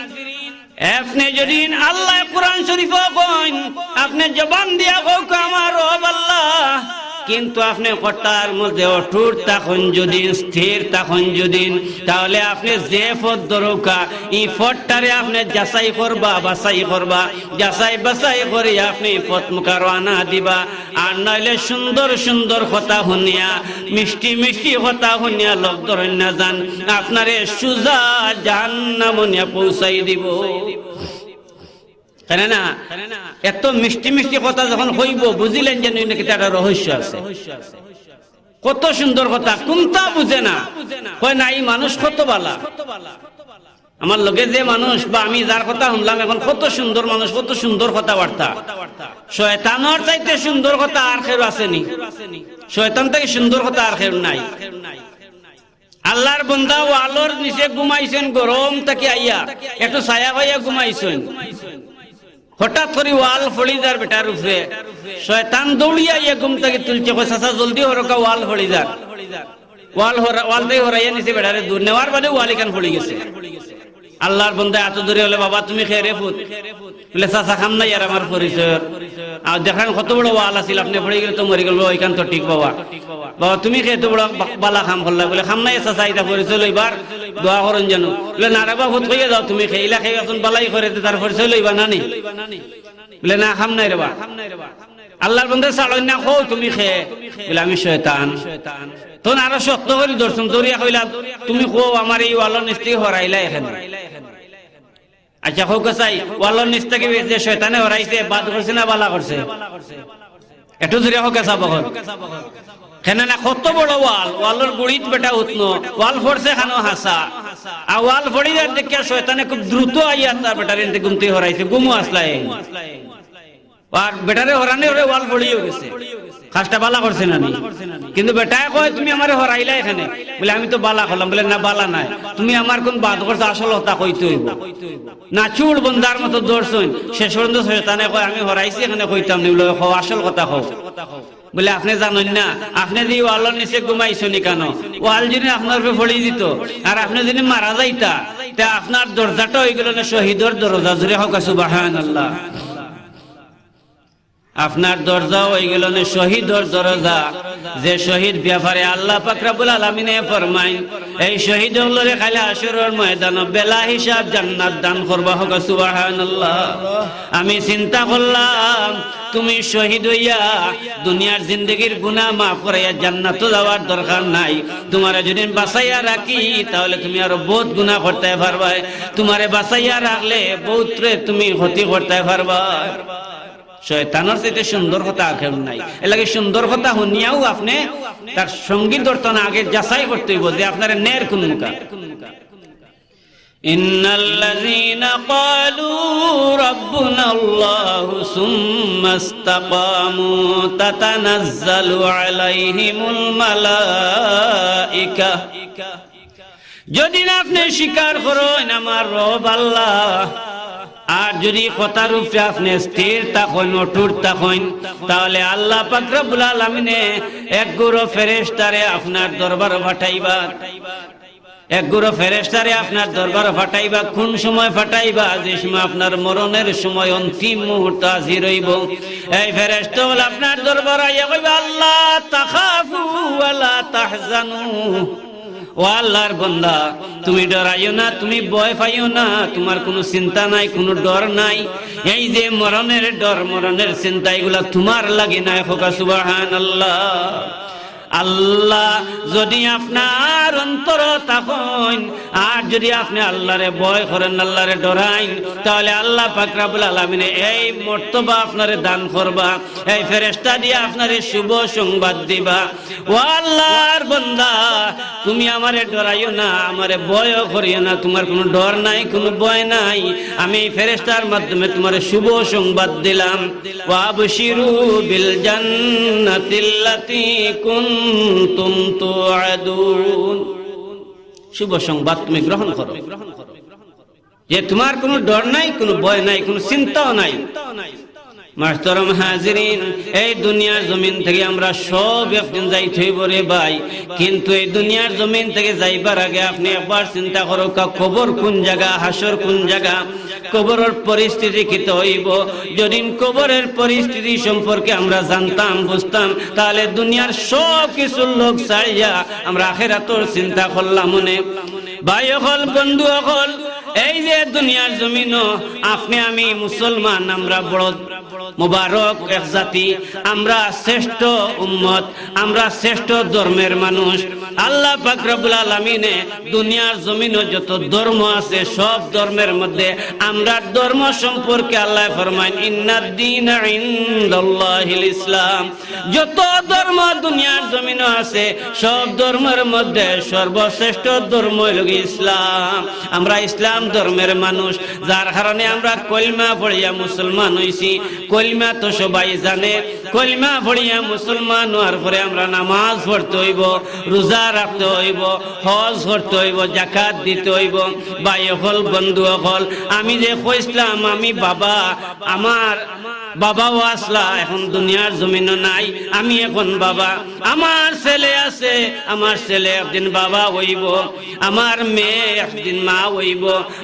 আপনি যদি আল্লাহ কোরআন শরীফ কইন, আপনি জবান দিয়া কওকা আমার রব আল্লাহ, কিন্তু আপনি কথার মধ্যে অটুট থাকুন যদি, স্থির থাকুন যদি, তাহলে আপনি যে পথ ধরোকা, এই পথটারে আপনি যাচাই করবা, বাছাই করবা, যাচাই বাছাই করে আপনি পথ মুখা রওনা দিবা। আর নইলে সুন্দর সুন্দর কথা শুনিয়া, মিষ্টি মিষ্টি কথা শুনিয়া লোক ধরেন না যান, আপনারে সুজা জাহান্নামে নিয়ে পৌঁছাই দিব। কেন না? এত মিষ্টি মিষ্টি কথা যখন হইব, বুঝিলেন যে নাকি একটা রহস্য আছে। কত সুন্দর কথা, কোনটা বুঝে না, কয় না এই মানুষ কত বালা। আমার লগে যে মানুষ বা আমি যার কথা শুনলাম এখন, কত সুন্দর মানুষ, কত সুন্দর কথাবার্তা। শয়তানের চাইতে সুন্দর কথা আর কেউ আসেনি। শয়তান থেকে সুন্দর কথা আর কেউ নাই। আল্লাহর বান্দা ওয়ালর নিচে ঘুমাইছেন, গরম থেকে আইয়া একটু ছায়া হইয়া ঘুমাইছেন, হঠাৎ করে ওয়াল ফড়ি যার বেটার উপরে। শয়তান দৌড়িয়া ইয়ে ঘুম থেকে তুলছে, কয় চাচা জলদি হরকা ওয়াল ফড়ি যার। ওয়াল থেকে হরাইয়া নিচে বেটারে দূর নেওয়ার বাদে ওয়াল এখান ফড়ি গেছে। আল্লাহর বন্ধা এত দূরে হলে বাবা তুমি খেয়ে রে ফুট বলে চাচা খাম নাই আর আমার পরিচয় আর দেখান কত বড় ওয়াল আছিল আপনি পড়ে গেলে তো মরে গেল ওইখান তো ঠিক বাবা বাবা তুমি খেয়ে তো বড় বালা খাম করলা বলে খাম নাই চাচা এটা পরিচয় লইবার দোয়া করেন জানো বলে না রে বাবা ফুট হয়ে যাও তুমি খেইলা খেয়ে এখন বালাই করে তার পরিচয় লইবা নানি বলে না খাম নাই রে বা আল্লাহর বন্ধা চালন না খো তুমি খেয়ে বলে আমি শয়তান তখন আরো শক্ত করে দর্শন দরিয়া কইলাম তুমি খো আমার এই ওয়ালর নিস্তি হরাইলা এখানে আচ্ছা হোক চাই ওয়ালর নিচ থেকে যে শয়তানে হরাইছে বাদ করছে না বালা করছে একটু জুড়ে হোক চাব কেন না কত বড় ওয়াল ওয়ালর গুড়িত বেটা উঠনো ওয়াল ফোরছে খানো হাসা আর ওয়াল ফড়ি যার দেখিয়া শয়তানে খুব দ্রুত আইয়া তার বেটার এনতে গুমতে হরাইছে গুমু আসলাই আর বেটারে হরানে ওরে ওয়াল ফড়িও গেছে খাসটা বালা করছে না কিন্তু বেটায় কয় তুমি আমারে হরাইলা এখানে বলে আমি তো বালা করলাম বলে না বালা নাই তুমি আমার কোন বাদ করছো আসল হতা কইতে হইব না চুল বন্দার মতো দর্শন শেষ পর্যন্ত শয়তানে কয় আমি হরাইছি এখানে কইতাম নি বলে আসল কথা কও বলে আপনি জানেন না আপনি যে ওয়ালের নিচে ঘুমাইছো নি কেন ওয়াল যদি আপনার উপরে ফড়ি দিত আর আপনি যদি মারা যাইতা তা আপনার দরজাটা হয়ে গেল না শহীদের দরজা জুড়ে হোক সুবহানাল্লাহ আপনার দরজা হয়ে গেল না শহীদের দরজা যে শহীদ ব্যাপারে আল্লাহ পাক রব্বুল আলামিন ফরমায় এই শহীদ হলরে খালি হাশরের ময়দানে বেলা হিসাব জান্নাত দান করবা হোক সুবহানাল্লাহ আমি চিন্তা করলাম তুমি শহীদ হইয়া দুনিয়ার জিন্দেগির গুনাহ মাফ করাইয়া জান্নাতে যাওয়ার দরকার নাই তোমারে যদি বাঁচাইয়া রাখি তাহলে তুমি আরো বহুত গুনাহ করতে পারবা তোমারে বাঁচাইয়া রাখলে বহুতরে তুমি ক্ষতি করতে পারবা শয়তানের চাইতে সুন্দর কথা আর কেউ নাই এর লাগে সুন্দর কথা শুনিয়াও আপনি তার সঙ্গীত দর্শন আগে যাচাই করতে হইব যে আপনার ন্যায়ের কোন মুখা ইন্নাল্লাযীনা ক্বালু রাব্বুনাল্লাহু সুম্মা ইসতাকামু তাতানাজ্জালু আলাইহিমুল মালায়েকা যদি আপনি স্বীকার করেন আমার রব আল্লাহ আর যদি কথার উপরে আপনি স্থির থাকেন অটুট থাকেন তাহলে আল্লাহ পাক রব্বুল আলামিনে এক গুরু ফেরেশতারে আপনার দরবারে পাঠাইবা এক গুরু ফেরেশতারে আপনার দরবারে পাঠাইবা কোন সময় পাঠাইবা যে সময় আপনার মরণের সময় অন্তিম মুহূর্ত হাজির হইব এই ফেরেশতা হল আপনার দরবারে আইয়া কইবা আল্লাহ তাখাফু ওয়ালা তাহজানু ও আল্লাহর বান্দা তুমি ডরাইও না তুমি ভয় পাইও না তোমার কোনো চিন্তা নাই কোনো ডর নাই এই যে মরণের ডর মরণের চিন্তা এগুলা তোমার লাগে না হোকা সুবহানাল্লাহ আল্লাহ যদি আপনার অন্তর থাকেন আর যদি আপনি আল্লাহরে ভয় করেন আল্লাহরে ডরাইন তাহলে আল্লাহ পাক রব্বুল আলামিন এই মর্তবা আপনারে দান করবা এই ফেরেশতা দিয়ে আপনারে শুভ সংবাদ দিবা ও আল্লাহর বান্দা তুমি আমারে ডরাইও না আমারে ভয় করিও না তোমার কোনো ডর নাই কোনো ভয় নাই আমি এই ফেরেশতার মাধ্যমে তোমারে শুভ সংবাদ দিলাম ওয়া আবশিরু বিল জান্নাতিল্লাতী কুনতুম তুআদুন শুভ সংবাদ তুমি গ্রহণ করো যে তোমার কোনো ডর নাই কোনো ভয় নাই কোনো চিন্তাও নাই মাহতারাম হাজিরিন এই দুনিয়ার জমিন থেকে আমরা সব একদিন যাইতে হইব রে ভাই কিন্তু এই দুনিয়ার জমিন থেকে যাইবার আগে আপনি একবার চিন্তা করো কবর কোন জায়গা হাসর কোন জায়গা কবরের পরিস্থিতি কি হইব যদি কবরের পরিস্থিতি সম্পর্কে আমরা জানতাম বুঝতাম তাহলে দুনিয়ার সব কিছু লোক ছাড়িয়া আমরা আখিরাতের চিন্তা করলাম মনে ভাই হল বন্ধু হল এই যে দুনিয়ার জমিন আপনি আমি মুসলমান আমরা বড় মুবারক এক জাতি আমরা শ্রেষ্ঠ উম্মত আমরা শ্রেষ্ঠ ধর্মের মানুষ আল্লাহ পাক রব্বুল আলামিনে দুনিয়ার জমিনে যত ধর্ম আছে সব ধর্মের মধ্যে আমরা ধর্ম সম্পর্কে আল্লাহ ফরমায় ইন্নাদ দীনা ইনদাল্লাহিল ইসলাম যত ধর্ম দুনিয়ার জমিনে আছে সব ধর্মের মধ্যে সর্বশ্রেষ্ঠ ধর্ম হলো ইসলাম আমরা ইসলাম ধর্মের মানুষ যার কারণে আমরা কলিমা পড়িয়া মুসলমান হইছি কলিমা তো সবাই জানে কলিমা পড়িয়া মুসলমান হওয়ার পরে আমরা নামাজ পড়তে হইব রোজা রাখতে হইব হজ করতে হইব যাকাত দিতে হইব ভাই হল বন্ধু হল আমি যে কইছিলাম আমি বাবা আমার বাবাও আসলা, এখন দুনিয়ার জমিনও নাই, আমি এখন বাবা। আমার ছেলে আছে, আমার ছেলে একদিন বাবা হইব, আমার মেয়ে একদিন মা হইব,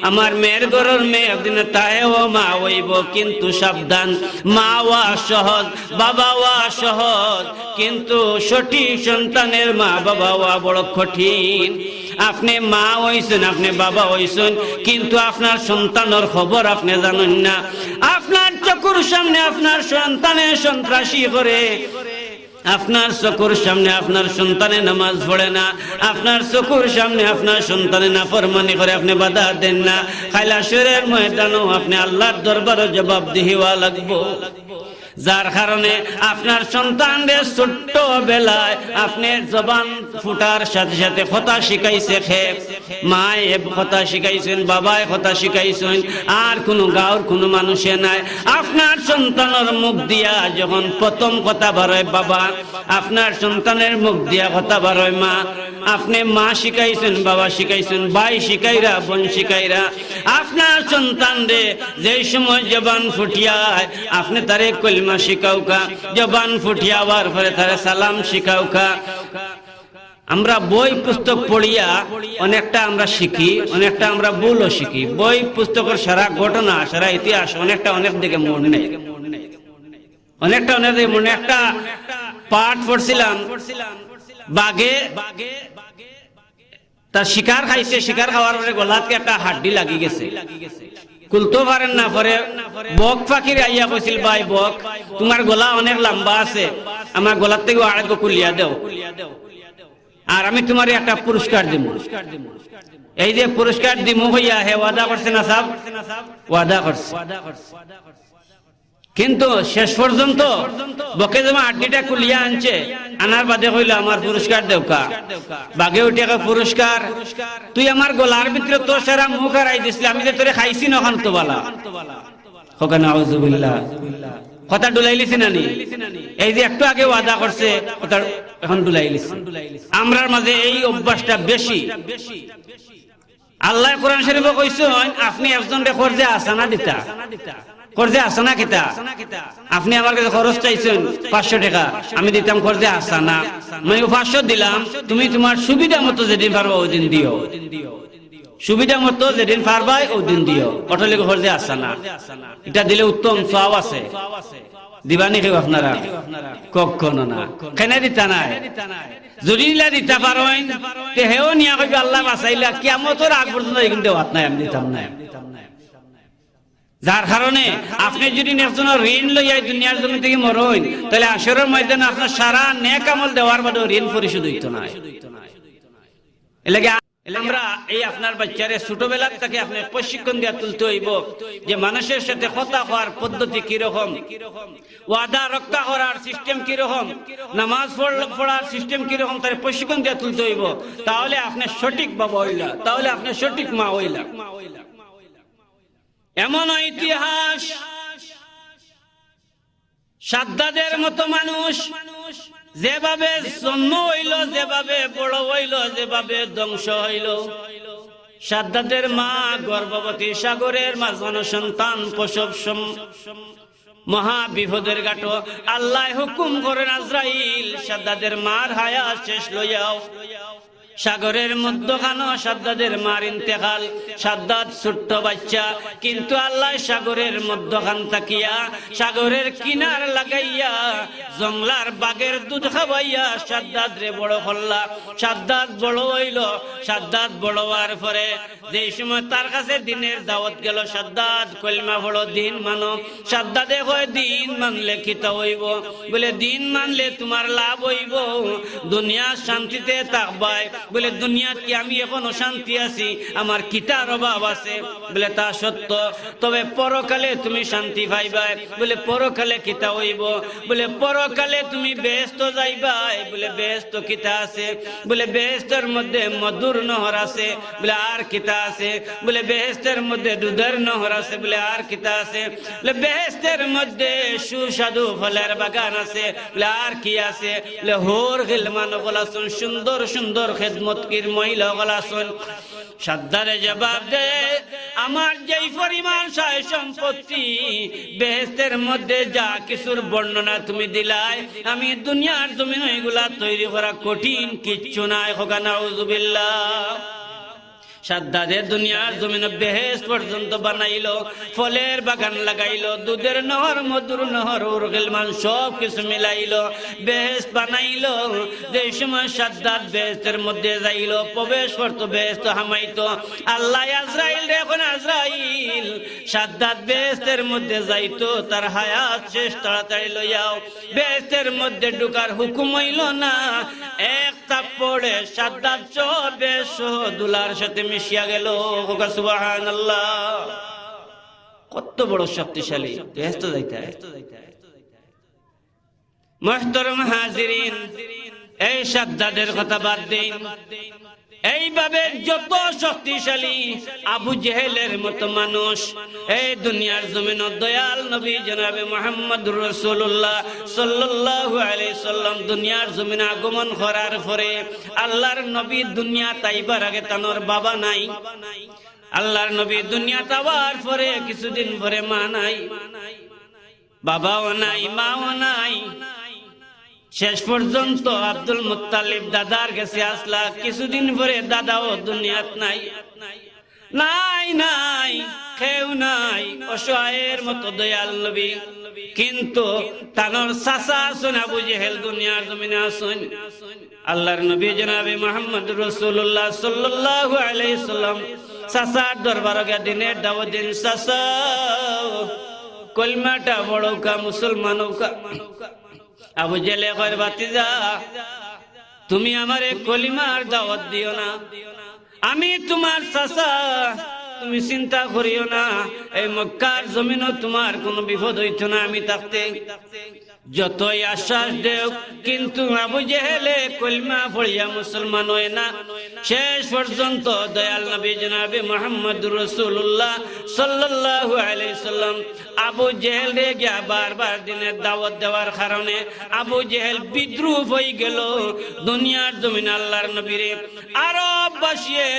আমার মেয়ের ঘরের মেয়ে একদিন তাহেও মা হইব। কিন্তু সাবধান, মা হওয়া সহজ, বাবা হওয়া সহজ, কিন্তু সঠিক সন্তানের মা বাবা হওয়া বড় কঠিন। আপনি মা হইছেন, আপনি বাবা হইছেন, কিন্তু আপনার সন্তানের খবর আপনি জানেন না। আপনার চোখের সামনে আপনার সন্তানের সন্ত্রাসী করে, আপনার চোখের সামনে আপনার সন্তানে নামাজ পড়ে না, আপনার চোখের সামনে আপনার সন্তানে নাফরমানি করে, আপনি বাধা দেন না। হাসরের ময়দানেও আপনি আল্লাহর দরবারে জবাবদিহি হওয়া লাগবে। যার কারণে আপনার সন্তানদের ছোট্ট বেলায় আপনি জবান ফুটার সাথে সাথে কথা শিখাইছে, মায়ে কথা শিখাইছেন, বাবায় কথা শিখাইছেন, আর কোনো গাঁর কোনো মানুষে নাই। আপনার সন্তানের মুখ দিয়া যখন প্রথম কথা বারোয় বাবা, আপনার সন্তানের মুখ দিয়া কথা বারোয় মা। আপনি মা শিখাইছেন, বাবা শিখাইছেন, ভাই শিখাইরা, বোন শিখাইরা। আপনার সন্তানরে যেই সময় জবান ফুটিয়ায় আপনি তারে কলিমা শিখাউকা, জবান ফুটিয়াবার পরে তারে সালাম শিখাউকা। আমরা বই পুস্তক পড়িয়া অনেকটা আমরা শিখি, অনেকটা আমরা ভুলও শিখি। বই পুস্তকের সারা ঘটনা, সারা ইতিহাস অনেকটা অনেক দিকে মনে নেই, অনেকটা অনেক দিকে মনে। একটা পাঠ পড়ছিলাম, বাঘে তার শিকার খাইছে, শিকার খাওয়ার পরে গলাতে একটা হাড্ডি লাগি গেছে, কুলতো পারেন না। পরে বক ফাঁকির আইয়া কইছিল, ভাই বক, তোমার গলা অনেক লম্বা আছে, আমার গলার থেকে আরেক কুলিয়া দেও, আর আমি তোমার একটা পুরস্কার দিব। এই যে পুরস্কার দিব হইয়া হে ওয়াদা করছে না সাহেব, ওয়াদা করছে। কিন্তু শেষ পর্যন্ত বকে যেমন আড্ডিটা কুলিয়া আনছে, আনার বাদে হইল আমার পুরস্কার দেওকা। বাঘে উঠে পুরস্কার, তুই আমার গলার ভিতরে তোর সারা মুখ হারাই দিছিলি, আমি যে তোরে খাইছি নখান তো বালা হোকানা আউযুবিল্লাহ। কথা ডুলাইলিছি না নি? এই যে একটু আগে ওয়াদা করছে, কথা এখন ডুলাইলিছি। আমরার মাঝে এই অভ্যাসটা বেশি। আল্লাহ কোরআন শরীফে কইছেন, আপনি একজনকে খরচে আসানা দিতা, খরচে আসানা কিতা, আপনি আমার কাছে খরচ চাইছেন 500 টাকা, আমি দিতাম খরচে আসানা, মানে 500 দিলাম, তুমি তোমার সুবিধা মতো যেদিন পারবা ওই দিন দিও, সুবিধা মতো যেদিন পারবা ওই দিন দিও, অটলে খরচে আসানা। এটা দিলে উত্তম সওয়াব আছে। দিবানি কেউ আপনারা? কখনো না। কেন দিতা নাই? যদি দিতে পারেন হেও নিয়া কইবে আল্লাহ বাঁচাইলা, কিয়ামতের আগ পর্যন্ত কিন্তু দেওয়াত নাই, আমি দিতাম নাই। যার কারণে আপনি যদি একজনের ঋণ লইয়া দুনিয়ার জমি থেকে মরইন, তাহলে আসরের ময়দানে আপনার সারা নেক আমল দেওয়ার বাদেও ঋণ পরিশোধ হইতো না। এলাকা আমরা এই আপনার বাচ্চারে ছোটবেলা থেকে আপনি প্রশিক্ষণ দিয়ে তুলতে হইব যে মানুষের সাথে কথা হওয়ার পদ্ধতি কিরকম, ওয়াদা রক্ষা করার সিস্টেম কিরকম, নামাজ পড়ার সিস্টেম কিরকম, তার প্রশিক্ষণ দিয়ে তুলতে হইব। তাহলে আপনি সঠিক বাবা হইলা, তাহলে আপনি সঠিক মা হইলা। এমন ইতিহাস, সাদ্দাদের মতো মানুষ যেভাবে জন্ম হইল, যেভাবে বড় হইল, যেভাবে ধ্বংস হইল। সাদ্দাদের মা গর্ভবতী, সাগরের মাঝখানে সন্তান প্রসব, মহা বিপদের ঘাট। আল্লাহ হুকুম করেন, আজরাইল সাদ্দাদের মার হায়াত শেষ লইয়াও। সাগরের মধ্যখানো সাদ্দাদের মার ইন্তেকাল। সাদ্দাত ছোট্ট বাচ্চা, কিন্তু আল্লাহ সাগরের মধ্যখান তাকিয়া, সাগরের কিনার লাগাইয়া, জংলার বাঘের দুধ খাওয়াইয়া সাদ্দাত রে বড় করলা। সাদ্দাত বড় হইল। সাদ্দাত বড় হওয়ার পরে যে সময় তার কাছে দিনের দাওয়াত গেল, সাদ্দাত কলমা বড় দিন মানো। সাদ্দাতে কয় দিন মানলে কিতা হইব? বলে দিন মানলে তোমার লাভ হইব, দুনিয়া শান্তিতে থাকবাই। বলে দুনিয়াত কি আমি এখনো শান্তি আছি? আমার কিতার অভাব আছে। বলে তা সত্য, তবে পরকালে তুমি শান্তি পাইবাই। বলে পরকালে কিতা হইব? বলে পরকালে তুমি বেহেশত যাইবাই। বলে বেহেশত কিতা আছে? বলে বেহেশতের মধ্যে মধুর নহর আছে। বলে আর কিতা আছে? বলে বেহেশতের মধ্যে দুধের নহর আছে। বলে আর কিতা আছে? বলে বেহেশতের মধ্যে সুস্বাদু ফলের বাগান আছে। বলে আর কি আছে? বলে হোর গিলমান গলাসুন, সুন্দর সুন্দর খেদমতকির মহিলা গলাসুন। সাদ্দারে জবাব দে, আমার যেই পরিমাণ সয় সম্পত্তি বেহেশতের মধ্যে যা কিছুর বর্ণনা তুমি দিলাই, আমি দুনিয়ার জমিনে এগুলা তৈরি করা কঠিন কিচ্ছু নাই। হোকা নাউযুবিল্লাহ। সাদ্দাদে দুনিয়ার জমিনে বেহেশত পর্যন্ত বানাইলো, ফলের বাগান লাগাইলো, দুধের নহর, মধুর নহর, উরগিলমান সব কিছু মিলাইলো, বেহেশত বানাইলো। যে সময় সাদ্দাদ বেহেশতের মধ্যে যাইলো, প্রবেশ করতো, বেহেশত হামাইতো। আল্লাহ আজরাইল, এখন আজরাইল সাদ্দাদ বেহেশতের মধ্যে যাইতো, তার হায়াত শেষ, তাড়াতাড়ি লইয়াও। বেহেশতের মধ্যে ঢুকার হুকুম হইল না, এক তাপ্পড়ে সাদ্দাদ চোর বেশ দুলার সাথে মিশিয়া গেল। সুবহানাল্লাহ। কত বড় শক্তিশালী বেহেশত যাইতে। মুহতারাম হাজিরিন, এই সাদ্দাদের কথা বাদ দিন। এইভাবে যত শক্তিশালী আবু জেহেলের মতো মানুষ এই দুনিয়ার জমিন, দয়াল নবী জনাবে মুহাম্মদুর রাসূলুল্লাহ সাল্লাল্লাহু আলাইহি সাল্লাম দুনিয়ার জমিনে আগমন করার পরে আল্লাহর নবী দুনিয়া তাইবার আগে তানোর বাবা নাই। আল্লাহর নবী দুনিয়া তাওয়ার পরে কিছুদিন পরে মা নাই, বাবাও নাই, মাও নাই। শেষ পর্যন্ত আব্দুল মুত্তালিব দাদার কাছে আসলা, কিছুদিন পরে দাদাও দুনিয়াত নাই। নাই নাই, কেউ নাই, অসহায়ের মতো দয়াল নবী। কিন্তু তানোর চাচা আছেন আবু জেহেল দুনিয়ার জমিনে আছেন। আল্লাহর নবী জনাবে মুহাম্মদুর রাসূলুল্লাহ সাল্লাল্লাহু আলাইহি সাল্লাম চাচার দরবারে দিনের দাওয়াত দিন, চাচা কলমাটা বড়কা, মুসলমানৌকা। আবু জেলে কয়, ভাতিজা তুমি আমারে কলিমার দাওয়াত দিও না, আমি তোমার চাচা, তুমি চিন্তা করিও না, এই মক্কার জমিনও তোমার কোনো বিপদ হইত না আমি থাকতে। যতই আশ্বাস দেও, কিন্তু আবু জেহেলে কলিমা পড়িয়া মুসলমান হয় না। শেষ পর্যন্ত দয়াল নবী জনাবে মুহাম্মদুর রাসূলুল্লাহ সাল্লাল্লাহু আলাইহি সাল্লাম আবু জেহেল রে গিয়া বারবার দিনের দাওয়াত দেওয়ার কারণে আবু জেহেল বিদ্রুপ হয়ে গেল দুনিয়ার জমিন আল্লাহর নবীরে। আরব বাসিয়ে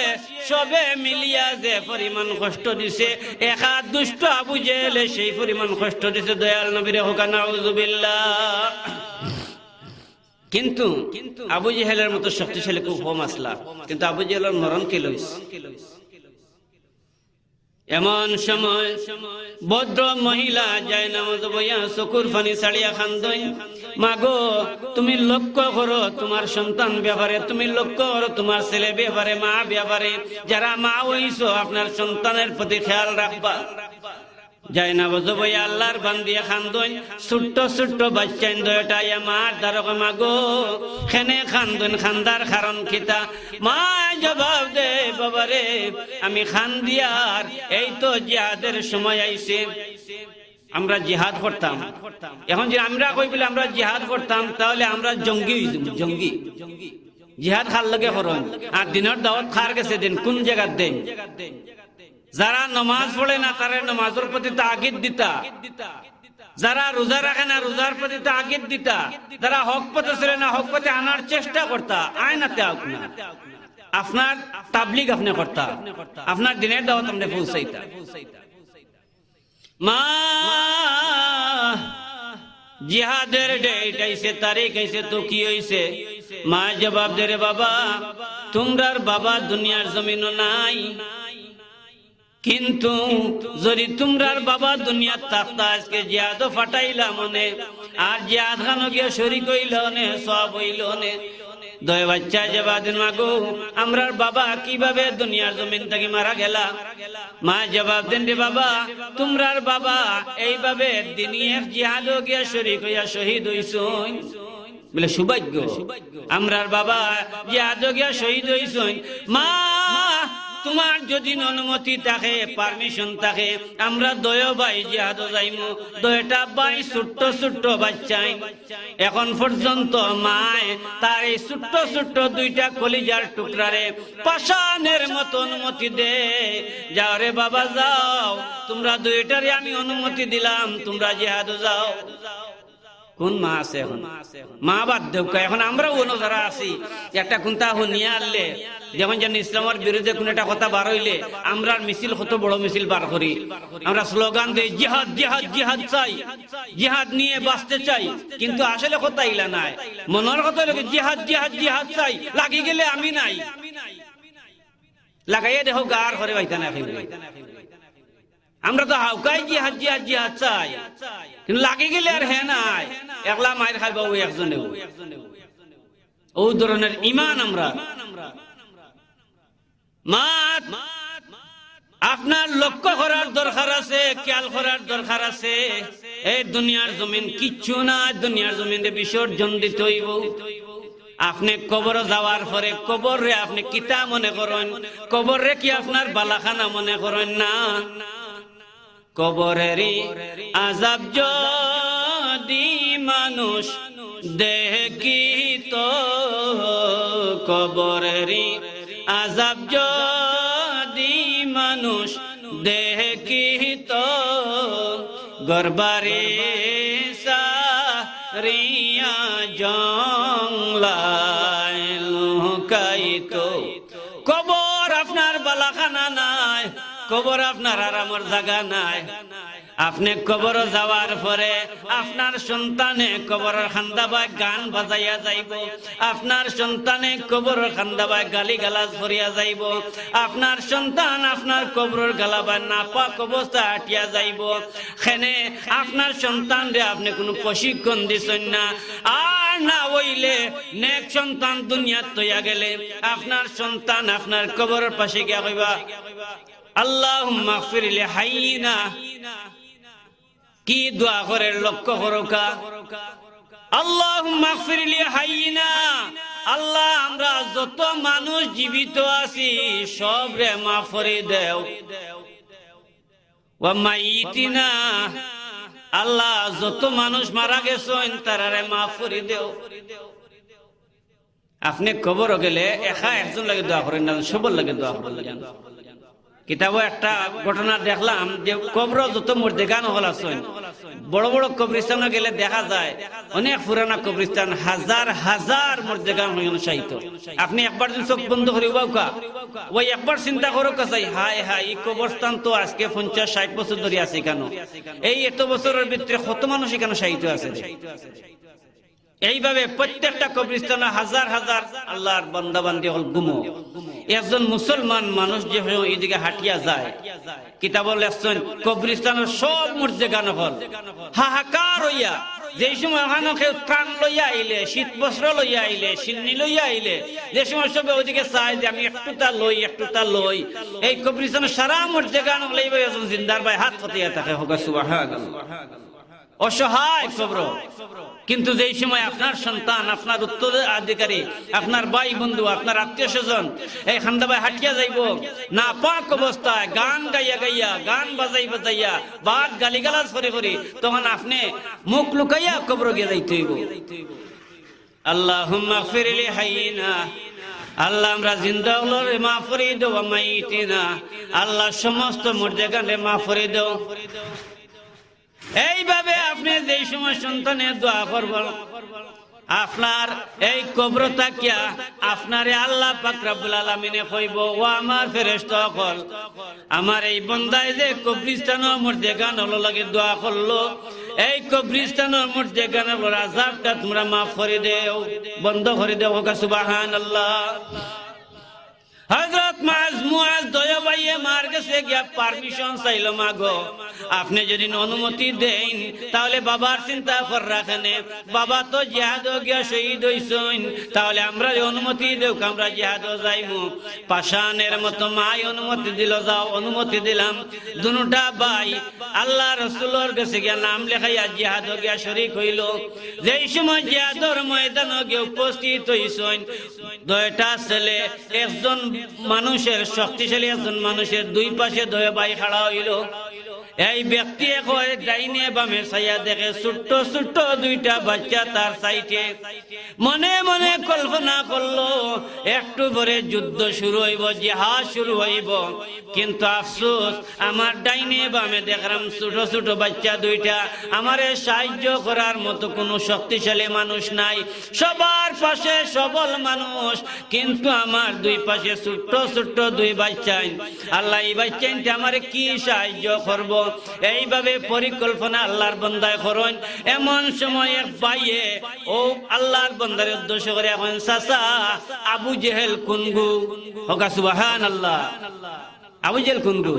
সবে মিলিয়া যে পরিমাণ কষ্ট দিছে, একা দুষ্ট আবু জেহেলে সেই পরিমাণ কষ্ট দিছে দয়াল নবীরে। হোকা নাউযুবিল্লাহ। কিন্তু আবু জেহেলের মতো শক্তিশালী খুব কম আসলা, কিন্তু আবু জেহেলের মরণ কি লইছে। এমন সময় ভদ্র মহিলা যায় নামাজ বইয়া চকুর পানি ছাড়িয়া খান্দই, মাগো তুমি লক্ষ্য করো তোমার সন্তান ব্যাপারে, তুমি লক্ষ্য করো তোমার ছেলে ব্যাপারে, মা ব্যাপারে, যারা মা হইছো আপনার সন্তানের প্রতি খেয়াল রাখবা। যায় না বইয়া আল্লাহর বান্দিয়া খান্দই, ছোট্ট ছোট্ট বাচ্চা দয়টা আমার দ্বারক, মাগো খেনে খান্দন, খান্দার কারণ কিতা? মা জবাব দে, বাবারে আমি খান দিয়ার এই তো জিহাদের সময় আইছে, আমরা জিহাদ করতাম। এখন যে আমরা কই বলে আমরা জিহাদ করতাম, তাহলে আমরা জঙ্গি, জঙ্গি জিহাদ খার লগে করন। আর দিনের দাওয়াত খার গেছে দিন কোন জায়গার দেন? যারা নমাজ পড়ে না তারা নমাজের প্রতি তাগিদ দিতা, যারা রোজা রাখে না রোজার প্রতি তাগিদ দিতা, যারা হক পথে ছিল না হক পথে আনার চেষ্টা করতা। আয়নাতে না আপনার তাবলিগ আপনি করতা, আপনার দিনের দাওয়াত আপনি পৌঁছাইতা। মা জিহাদের ডেট আইছে, তারিখ আইছে, তো কি হইছে? মা জবাব দে, রে বাবা তোমরার বাবা দুনিয়ার জমিনও নাই, কিন্তু যদি তোমরার বাবা দুনিয়ার থাকতা আজকে জিহাদ ফাটাইলা মনে, আর জিহাদ খানো গিয়ে শরীক হইল নে, সব হইল নে। দয় বাচ্চা জবাব দিন, মাগো আমরার বাবা কিভাবে দুনিয়ার জমিন থেকে মারা গেলা? মা জবাব দেন, রে বাবা তোমরার বাবা এইভাবে দিনের জিহাদ গিয়া শরীক হইয়া শহীদ হইছুন। বলে সৌভাগ্য, আমরার বাবা জিহাদ গিয়া শহীদ হইছুন। মা তোমার যদি অনুমতি থাকে, পারমিশন থাকে, আমরা দয় ভাই জিহাদ যাইমু। দয়টা ভাই ছোট্ট ছোট্ট বাচ্চাই, এখন পর্যন্ত মায় তার এই ছোট্ট ছোট্ট দুইটা কলিজার টুকরারে পাষাণের মতো অনুমতি দে। যাও রে বাবা যাও, তোমরা দুইটারে আমি অনুমতি দিলাম, তোমরা জিহাদ যাও। কোন মা আছে এখন? মা বাদ দেব। এখন আমরা অন্য যারা আছি একটা কোনটা নিয়ে আনলে যেমন যেন ইসলামের বিরুদ্ধে কোন একটা কথা বার হইলে আমরা মিছিল কত বড় মিছিল বার করি, আমরা স্লোগান দিই জিহাদ জিহাদ জিহাদ চাই, জিহাদ নিয়ে বাঁচতে চাই, কিন্তু আসলে কথা ইলা নাই। মনের কথা হলো জিহাদ জিহাদ জিহাদ চাই, লাগি গেলে আমি নাই, লাগাইয়া দেখো গার ঘরে বাইতা না। আমরা তো হাউকাই জিহাদ জিহাদ জিহাদ চাই, কিন্তু লাগি গেলে আর হে নাই, একলা মায়ের খাইবা ওই একজনে। ও ধরনের ইমান আমরা। আপনার লক্ষ্য করার দরকার আছে, খেয়াল করার দরকার আছে। এই দুনিয়ার জমিন কিচ্ছু না, দুনিয়ার জমিনে বিসর্জন দিতে হইব। আপনি কবর যাওয়ার পরে কবর রে আপনি কিতা মনে করেন? কবর রে কি আপনার বালাখানা মনে করেন? না, কবরেরই আযাব যদি মানুষ দেখিত, কবরেরই আযাব যদি মানুষ দেখিত, গরবারে সারিয়া জংলায় লুকাইত। কবর আপনার বালাখানা নাই, কবর আপনার আরামের জায়গা নাই। আপনি কবর যাওয়ার পরে আপনার সন্তানে কবরের খান্দাবাই গান বাজাইয়া যাইব, আপনার সন্তানে কবরের খান্দাবাই গালি গালাজ করিয়া যাইব, আপনার সন্তান আপনার কবরের গালাবাই নাপাক অবস্থা আটিয়া যাইব। খেনে আপনার সন্তান রে আপনি কোনো প্রশিক্ষণ দিছেন না, আর না হইলে নেক সন্তান দুনিয়াত তৈয়া গেলে আপনার সন্তান আপনার কবরের পাশে গিয়া কইবা আল্লাহুম্মা গফির লি হাইয়িনা। কি দোয়া করে লক্ষ্য করোকা, আল্লাহুম্মা গফির লি হাইয়িনা, আল্লাহ আমরা যত মানুষ জীবিত আছি সব রে মাফ করে দেও। ওয়া মাইয়িতিনা, আল্লাহ যত মানুষ মারা গেছেন তারারে মাফ করে দেও। আপনি কবর গেলে একা একজন লাগে দোয়া করেন না, সবার লাগে দোয়া করেন। কিতাবে একটা ঘটনা দেখলাম যে কবর যত মর্দেগান হল আছেন, বড় বড় কবরস্থানে গেলে দেখা যায় অনেক পুরানা কবরস্থান, হাজার হাজার মর্দেগান সাহিত্য। আপনি একবার যদি চোখ বন্ধ করি ওই একবার চিন্তা করো কাছাই, হায় হায় এই কবরস্থান তো আজকে 50-60 বছর ধরে আছে কেন? এই এত বছরের ভিতরে কত মানুষ এখানে সাহিত্য আছে। এইভাবে প্রত্যেকটা কবরস্থানে হাজার হাজার আল্লাহর বান্দা বান্দি হল গুমো। একজন মুসলমান মানুষ যে এইদিকে হাঁটিয়া যায়, কিতাব লেখছেন কবরস্থানের সব মর্যাগান হল হাহাকার হইয়া। যে সময় ওখানে কেউ ত্রাণ লইয়া আইলে, শীত বস্ত্র লইয়া আইলে, সিন্নি লইয়া আইলে, যে সময় সবে ওইদিকে চাই যে আমি একটুটা লই একটুটা লই, এই কবরস্থানের সারা মর্যাগান হল এইভাবে একজন জিন্দার ভাই হাত পাতিয়া থাকে, হোক সুবহানাল্লাহ। অসহায় কবর। কিন্তু যেই সময় আপনার সন্তান, আপনার উত্তরাধিকারী, আপনার ভাই বন্ধু, আপনার আত্মীয় স্বজন এই খান্দাবাই হাঁটিয়া যাইব না পাক অবস্থায়, গান গাইয়া গাইয়া, গান বাজাই বাজাইয়া, বাদ গালিগালাজ করে করি, তখন আপনি মুখ লুকাইয়া কবর গিয়ে যাইতে হইব। আল্লাহুম্মা গফির লি হাইয়িনা, আল্লাহ আমরা জিন্দা হলরে মাফ করে দাও, ওয়া মাইয়িতিনা, আল্লাহ সমস্ত মুর্দাগানে মাফ করে দাও। এইভাবে আপনি যেই সময় সন্তানের দোয়া করবেন, আপনার এই কবর তাকিয়া আপনারে আল্লাহ পাক রব্বুল আলামিনে কইব, ও আমার ফেরেশতাগণ, আমার এই বান্দায় যে কবরস্থানের মধ্যে গান হলো লাগে দোয়া করলো, এই কবরস্থানের মধ্যে গান হলো আযাবটা তোমরা মাফ করে দেও, বন্ধ করে দেও। সুবহানাল্লাহ। হযরত মুআজ দয়া ভাইয়ে মার কাছে গিয়া পারমিশন চাইলো, মাগো আপনি যদি অনুমতি দেন তাহলে বাবার চিন্তা কর রাখেন, বাবা তো জিহাদ গিয়া শহীদ হইছেন, তাহলে আমরা অনুমতি দেও, আমরা জিহাদ যাইমু। পাশানের মতো মাই অনুমতি দিল, যাও। অনুমতি দিলাম। দুটা ভাই আল্লাহ রাসূলের কাছে গিয়া নাম লেখাইয়া জিহাদ গিয়া শরীক হইল। যেই সময় জিহাদের ময়দানে গিয়ে উপস্থিত হইছেন, দুইটা ছেলে, একজন মানুষের শক্তিশালী, একজন মানুষের দুই পাশে দুই ভাই খাড়া হইল। এই ব্যক্তি কয় ডাইনে বামে ছায়া দেখে ছোট্ট ছোট্ট দুইটা বাচ্চা তার সাইডে। মনে মনে কল্পনা করলো একটু পরে যুদ্ধ শুরু হইব, জিহাদ শুরু হইব। কিন্তু আফসোস, আমার ডাইনে বামে দেখলাম ছোট ছোট বাচ্চা দুইটা, আমারে সাহায্য করার মতো কোনো শক্তিশালী মানুষ নাই। সবার পাশে সবল মানুষ, কিন্তু আমার দুই পাশে ছোট্ট ছোট্ট দুই বাচ্চা। আল্লাহ এই বাচ্চাইনটা আমারে কি সাহায্য করব? এইভাবে পরিকল্পনা আল্লাহর বান্দায় করেন। এমন সময় এক ভাইয়ে ও আল্লাহর বান্দার উদ্দেশ্য করে এখন, চাচা আবু জেহেল কুনগু, হোকা সুবহানাল্লাহ। আবু জেহেল কুনগু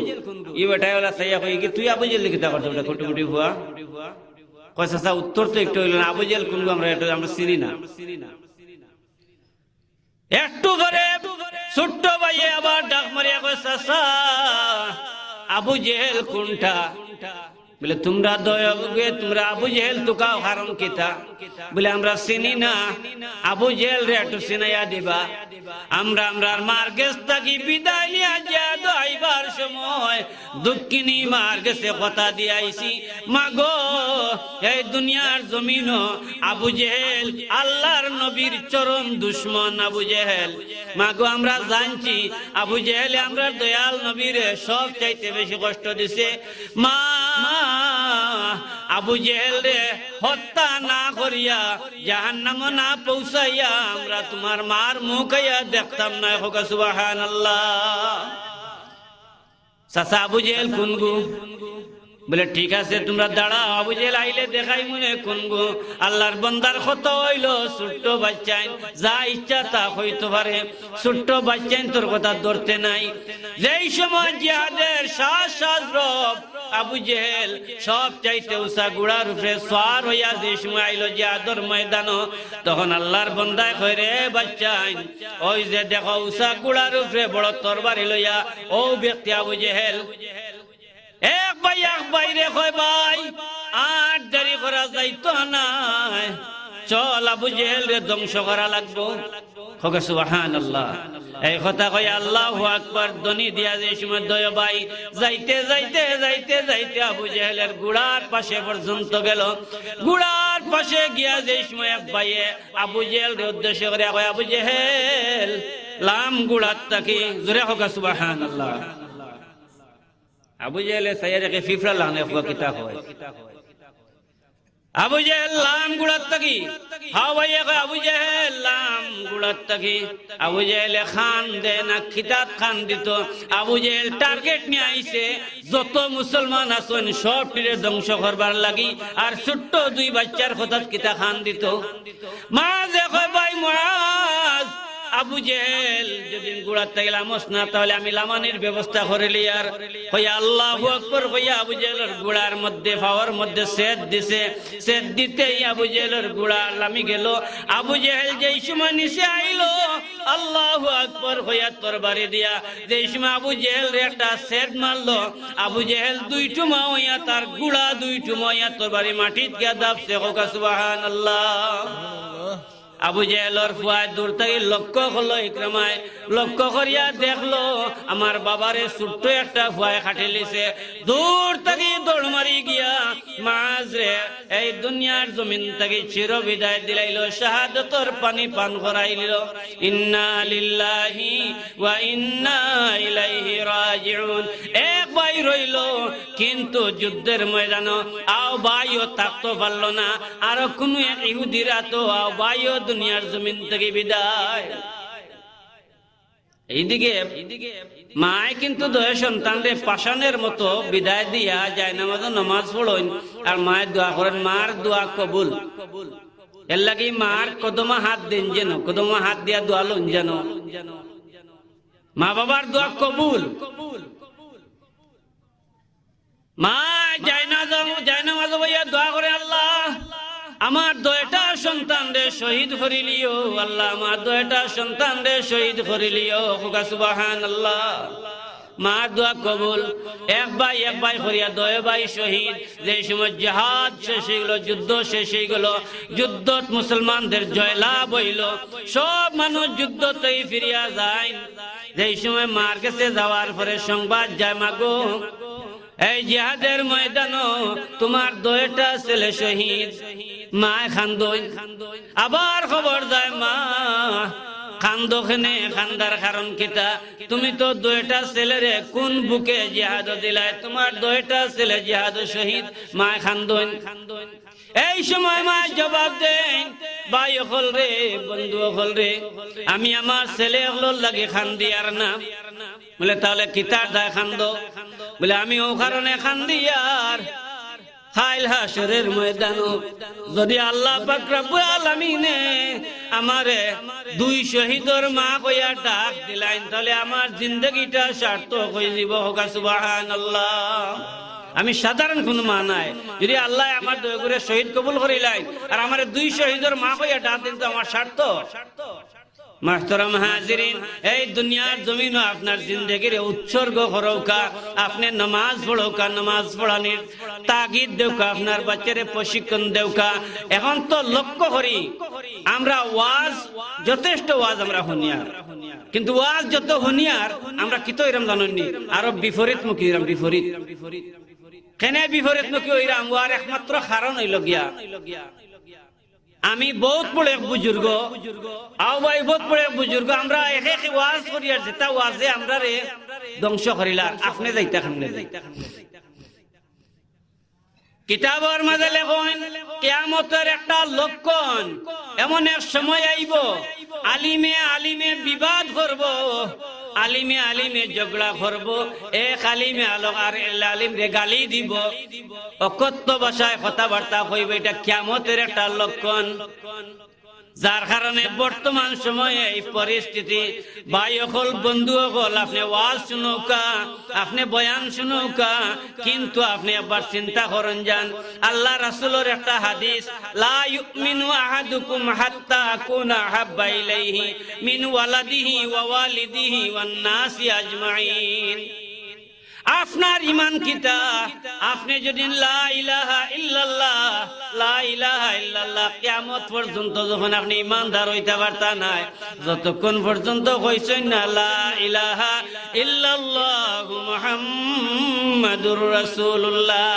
ই বেটাই ওলা সাইয়া কই কি তুই আবু জেহেল লিখিতা করতে ওটা কুটুমুটি হুয়া কয় চাচা উত্তর তো একটু হইল না, আবু জেহেল কুনগু আমরা এটা আমরা চিনি না। একটু পরে ছোট্ট ভাইয়ে আবার ডাক মারিয়া কয়, চাচা আবু জেহেল কোনটা? বলে তোমরা তোমরা আবু জেহেল তুকাও কারণ কিতা? বলে আমরা চিনি না, আবু জেহেল রে একটু চিনাইয়া দিবা। আমরা আমরার মার গেছ থাকি বিদায় নিয়া যা আইবার সময় দুঃখিনী মার গেছে কথা দিয়ে আইছি, মাগো এই দুনিয়ার জমিন আবু জেহেল আল্লাহর নবীর চরম দুশ্মন আবু জেহেল। মাগো আমরা জানছি আবু জেহেল আমরা দয়াল নবীরে সব চাইতে বেশি কষ্ট দিছে। মা আবু জেহেল রে হত্যা না করিয়া জাহান্নাম না পৌঁছাইয়া আমরা তোমার মার মুখাইয়া দেখতাম না। হোক সুবহানাল্লাহ। চাচা আবু জেহেল কুনগু? বলে ঠিক আছে তোমরা দাঁড়াও, আবু জেহেল আইলে দেখাই মনে কুনগু। আল্লাহর বান্দার কত হইল ছোট্ট বাচ্চাইন, যা ইচ্ছা তা হইতে পারে। ছোট্ট বাচ্চাইন তোর কথা ধরতে নাই। যেই সময় জিহাদের শাসরব আবু জেহেল সব চাইতে উষা গুড়ার উপরে সওয়ার হইয়া যে সময় আইলো জিহাদের ময়দান, তখন আল্লাহর বান্দায় কয় রে বাচ্চাইন, ওই যে দেখো উষা গুড়ার উপরে বড় তরবারি লইয়া ও ব্যক্তি আবু জেহেল। এক ভাই রে কয় ভাই আর দেরি করা যাইতো না, চল আবু জেহেল রে ধ্বংস করা লাগবো। হোক সুবহানাল্লাহ। এই কথা কয় আল্লাহু আকবার ধ্বনি দিয়া যে সময় দয় ভাই যাইতে যাইতে যাইতে যাইতে আবু জেহেলের গুড়ার পাশে পর্যন্ত গেল। গুড়ার পাশে গিয়া যে সময় এক ভাইয়ে আবু জেহেল রে উদ্দেশ্য করে কয়, আবু জেহেল লাম গুড়ার তাকি জোরে হোক সুবহানাল্লাহ। আবু জেহেল সাইয়াকে ফিফরা লানে কিতা হয়। আবু জেহেল লাম গুড়ার তাকি হাও ভাইয়া কয়, আবু জেহেল লাম গুড়ার তাকি। আবু জেহেল খান দে না খিতাত খান দিত। আবু জেহেল টার্গেট নিয়ে আইছে যত মুসলমান আছেন সব টিরে ধ্বংস করবার লাগি, আর ছোট্ট দুই বাচ্চার হঠাৎ কিতা খান দিত। মা যে কয় ভাই মুআজ আবু জেহেল যদি গুড়ার থেকে লামস না তাহলে আমি লামানির ব্যবস্থা করে লিয়ার। হইয়া আল্লাহু আকবার হইয়া আবু জেহেলের গুড়ার মধ্যে পাওয়ার মধ্যে সেদ দিছে। সেদ দিতেই আবু জেহেলের গুড়া লামি গেল। আবু জেহেল যেই সময় নিচে আইলো আল্লাহু আকবার হইয়া তরবারি দিয়া যেই সময় আবু জেহেল একটা সেদ মারলো, আবু জেহেল দুই টুমা হইয়া তার গুড়া দুই টুমা হইয়া তরবারি মাটিত গিয়া দাবছে। হোক সুবহানাল্লাহ। আবু জেহেলের ফুয়ায় দূর থেকে লক্ষ্য করলো, ইকরামায় লক্ষ্য করিয়া দেখলো আমার বাবারে ছোট্ট একটা ফুয়ায় খাটে লিছে। দূর থেকে দৌড় মারি গিয়া মাঝরে এই দুনিয়ার জমিন থেকে চির বিদায় দিলাইলো, শাহাদতর পানি পান করাইল। ইন্না লিল্লাহি ওয়া ইন্না ইলাইহি রাজিউন। এক ভাই রইল, কিন্তু যুদ্ধের ময়দান আও ভাইও থাকতে পারলো না। আর কোন এক ইহুদিরা তো আও ভাইও দুনিয়ার জমিন থেকে বিদায়। এইদিকে মায় কিন্তু দয় সন্তানরে পাষাণের মতো বিদায় দিয়া যায় নামাজ পড়েন, আর মায়ের দোয়া করেন মার দোয়া কবুল। এর লাগি মার কদমা হাত দেন যেন, কদমা হাত দিয়া দোয়া লন যেন, মা বাবার দোয়া কবুল। মা যায় নামাজ ভাইয়া দোয়া করে, আল্লাহ আমার দয়টা সন্তান রে শহীদ করিলিও, আল্লাহ আমার দয়টা সন্তান রে শহীদ করিলিও। সুবহানাল্লাহ। মা দোয়া কবুল। এক ভাই করিয়া দয় ভাই শহীদ। যে সময় জিহাদ শেষ হয়ে গেল, যুদ্ধ শেষ হয়ে গেল, যুদ্ধ মুসলমানদের জয়লাভ হইল, সব মানুষ যুদ্ধতেই ফিরিয়া যায়। যে সময় মার কাছে যাওয়ার পরে সংবাদ যায়, মাগো এই জিহাদের ময়দানও তোমার দুইটা ছেলে শহীদ, মা খান্দই, আবার খবর যায় মা খান্দোখানে খান্দার কারণ কিতা, তুমি তো দুইটা ছেলেরে কোন বুকে জিহাদ দিলাই, তোমার দুইটা ছেলে জিহাদ শহীদ, মা খান্দই। এই সময় মা জবাব দেন, ভাই হল রে, বন্ধু হল রে, আমি আমার ছেলে হল লাগে খান্দি আর না। বলে তাহলে কিতার দায় খান্দ? বলে আমি ও কারণে খান্দি আর হাইল হাসরের ময়দানো যদি আল্লাহ পাক রব্বুল আলামিনে আমারে দুই শহীদর মা কইয়া ডাক দিলাইন, তাহলে আমার জিন্দগিটা সার্থক হয়ে যাব। হোক সুবহানাল্লাহ। আমি সাধারণ কোনো মা নাই, যদি আল্লাহ আমার দয়া করে শহীদ কবুল করিলাই আর আমার দুই শহীদর মা কইয়া ডাক দিন, তো আমার স্বার্থ। মাহতারাম হাজিরিন, এই দুনিয়ার জমিনও আপনার জিন্দগির উৎসর্গ করৌকা, আপনি নামাজ পড়ৌকা, নামাজ পড়ানির তাগিদ দেউকা, আপনার বাচ্চারে প্রশিক্ষণ দেউকা। এখন তো লক্ষ্য করি আমরা ওয়াজ, যথেষ্ট ওয়াজ আমরা হুনিয়ার, কিন্তু ওয়াজ যত হুনিয়ার আমরা কিতো এরম জানেননি, আরো বিপরীতমুখী এরম বিপরীত। কেন বিপরীতমুখী হইরাম? ওয়ার একমাত্র কারণ হইল গিয়া আমি বহুত বড় এক বুজুর্গ, আও ভাই বহুত বড় এক বুজুর্গ, আমরা এক এক ওয়াজ করি আর যেটা ওয়াজে আমরা রে ধ্বংস করিলার। আপনি যাইতা খামনে কিতাবের মাঝে লেখেন কিয়ামতের একটা লক্ষণ, এমন এক সময় আইব আলিমে আলিমে বিবাদ করব, আলিমে আলিমে ঝগড়া করব, এক আলিমে আর আলিম রে গালি দিব, অকথ্য ভাষায় কথাবার্তা কইবে। এটা কিয়ামতের একটা লক্ষণ, যার কারণে বর্তমান সময়ে এই পরিস্থিতি। ভাই হল, বন্ধু হল, আপনি ওয়াজ শুনুকা, আপনি বয়ান শুনুকা, কিন্তু আপনি একবার চিন্তা করেন যান আল্লাহ রাসূলের একটা হাদিস, লা ইউমিনু আহাদুকুম হাত্তা আকুনা হাব্বা ইলাইহি মিন ওয়ালাদিহি ওয়া ওয়ালিদিহি ওয়ান নাসি আজমাইন। আপনার ইমান কিতা, আপনি যদি লা ইলাহা ইল্লাল্লাহ, লা ইলাহা ইল্লাল্লাহ কিয়ামত পর্যন্ত যখন আপনি ইমানদার হইতে পারতা নাই, যতক্ষণ পর্যন্ত কইছেন না লা ইলাহা ইল্লাল্লাহু মুহাম্মাদুর রাসূলুল্লাহ,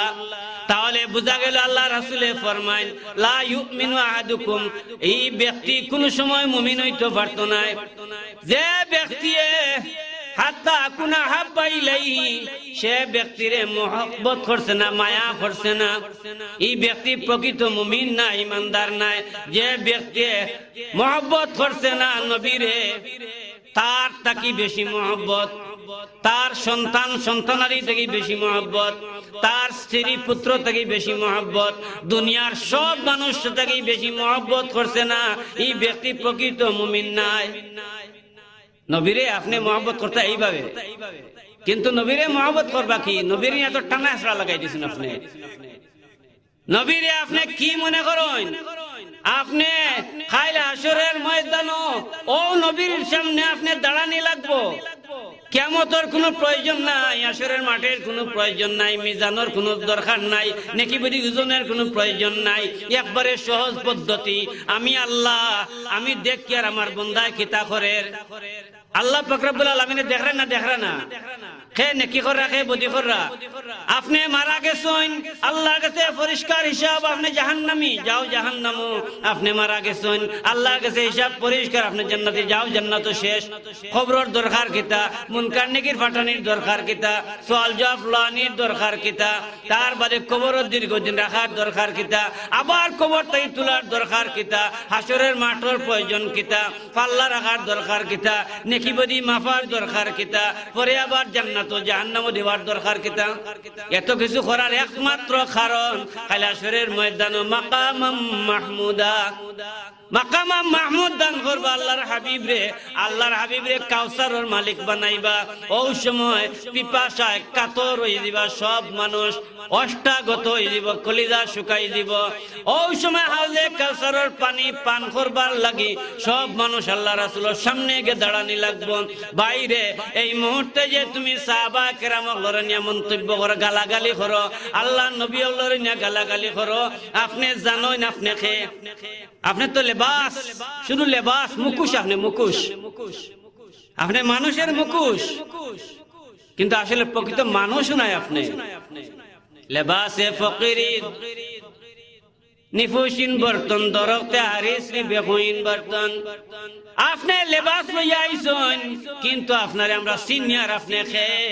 তাহলে বুঝা গেল আল্লাহ রাসূলে ফরমাইন লা ইউমিনু আহাদুকুম, এই ব্যক্তি কোন সময় মুমিন হইতে পারত না যে ব্যক্তি হাত্তা আকুনা হাব্বা ইলাইহি, সে ব্যক্তিরে মহব্বত করছে না, মায়া করছে না, এই ব্যক্তি প্রকৃত মুমিন না, ইমানদার নাই। যে ব্যক্তি মহব্বত করছে না নবীরে, তার তাকি বেশি মহব্বত, তার সন্তান সন্তানারি থেকে বেশি মহব্বত, তার স্ত্রী পুত্র থেকে বেশি মহব্বত, দুনিয়ার সব মানুষ থেকে বেশি মহব্বত করছে না, এই ব্যক্তি প্রকৃত মুমিন নাই। নবীরে আপনি মহব্বত করতে এইভাবে, কিন্তু নবীরে মহব্বত করবা কি? নবীর এত টানা আসরা লাগাই দিয়েছেন আপনি। নবীরে আপনি কি মনে করেন? আপনি খাইলে হাসরের ময়দানও ও নবীর সামনে আপনি দাঁড়ানি লাগবো। কিয়ামতের কোনো প্রয়োজন নাই, হাসরের মাঠের কোনো প্রয়োজন নাই, মিজানের কোনো দরকার নাই, নেকি বদি ওজনের কোনো প্রয়োজন নাই। একবারে সহজ পদ্ধতি, আমি আল্লাহ, আমি দেখি আর আমার বন্দায় কিতা করে। আল্লাহ পাক রব্বুল আলামিন দেখরা না, দেখরা না, খে নেকি করা, খে বদি করা। আপনি মারা গেছেন, আল্লাহর কাছে পরিষ্কার হিসাব, আপনি জাহান্নামী, যাও জাহান্নামো। আপনি মারা গেছেন, আল্লাহর কাছে হিসাব পরিষ্কার, আপনি জান্নাতে, যাও জান্নাত শেষ। খবরের দরকার কিতা, মুনকার নেকির ফাটানির দরকার কিতা, সওয়াল জবাব লানির দরকার কিতা, তার বাদে কবরের দীর্ঘদিন রাখার দরকার কিতা, আবার কবর তাই তোলার দরকার কিতা, হাসরের মাঠের প্রয়োজন কিতা, পাল্লা রাখার দরকার কিতা, নেকি বদি মাফার দরকার কিতা, পরে আবার জান্নাত জাহান্নাম দেওয়ার দরকার কিতা। এত কিছু করার একমাত্র কারণ হাসরের ময়দান মাকামাম মাহমুদা, মাকামাম মাহমুদ দান করবা আল্লাহর হাবিব রে। আল্লাহর হাবিব রে কাউসারের মালিক বানাইবা। ওই সময় পিপাসায় কাতর হয়ে দিবা, সব মানুষ অষ্টাগত হয়ে দিব, কলিজা শুকাই দিব। ওই সময় হাউজে কাউসারের পানি পান করবার লাগি সব মানুষ আল্লাহ রাসূলের সামনে গিয়ে দাঁড়ানি লাগবো। বাইরে এই মুহূর্তে যে তুমি সাহাবা কেরামক লড়ে নিয়ে মন্তব্য করো, গালাগালি করো, আল্লাহ নবী লড়ে নিয়ে গালাগালি করো, আপনি জানোই না, আপনি খেয়ে আপনি তো লেবাস, শুধু লেবাস, মুকুশ, আপনি মুকুশ, আপনি মানুষের মুকুশ। কিন্তু আসলে প্রকৃত মানুষও নাই আপনি। লেবাসে ফকিরি নিফুসিন বর্তন দরতে হারিসনি বেহুইন বর্তন। আপনি লেবাস লইয়া আইছেন কিন্তু আপনারে আমরা সিনিয়র আপনি খেয়ে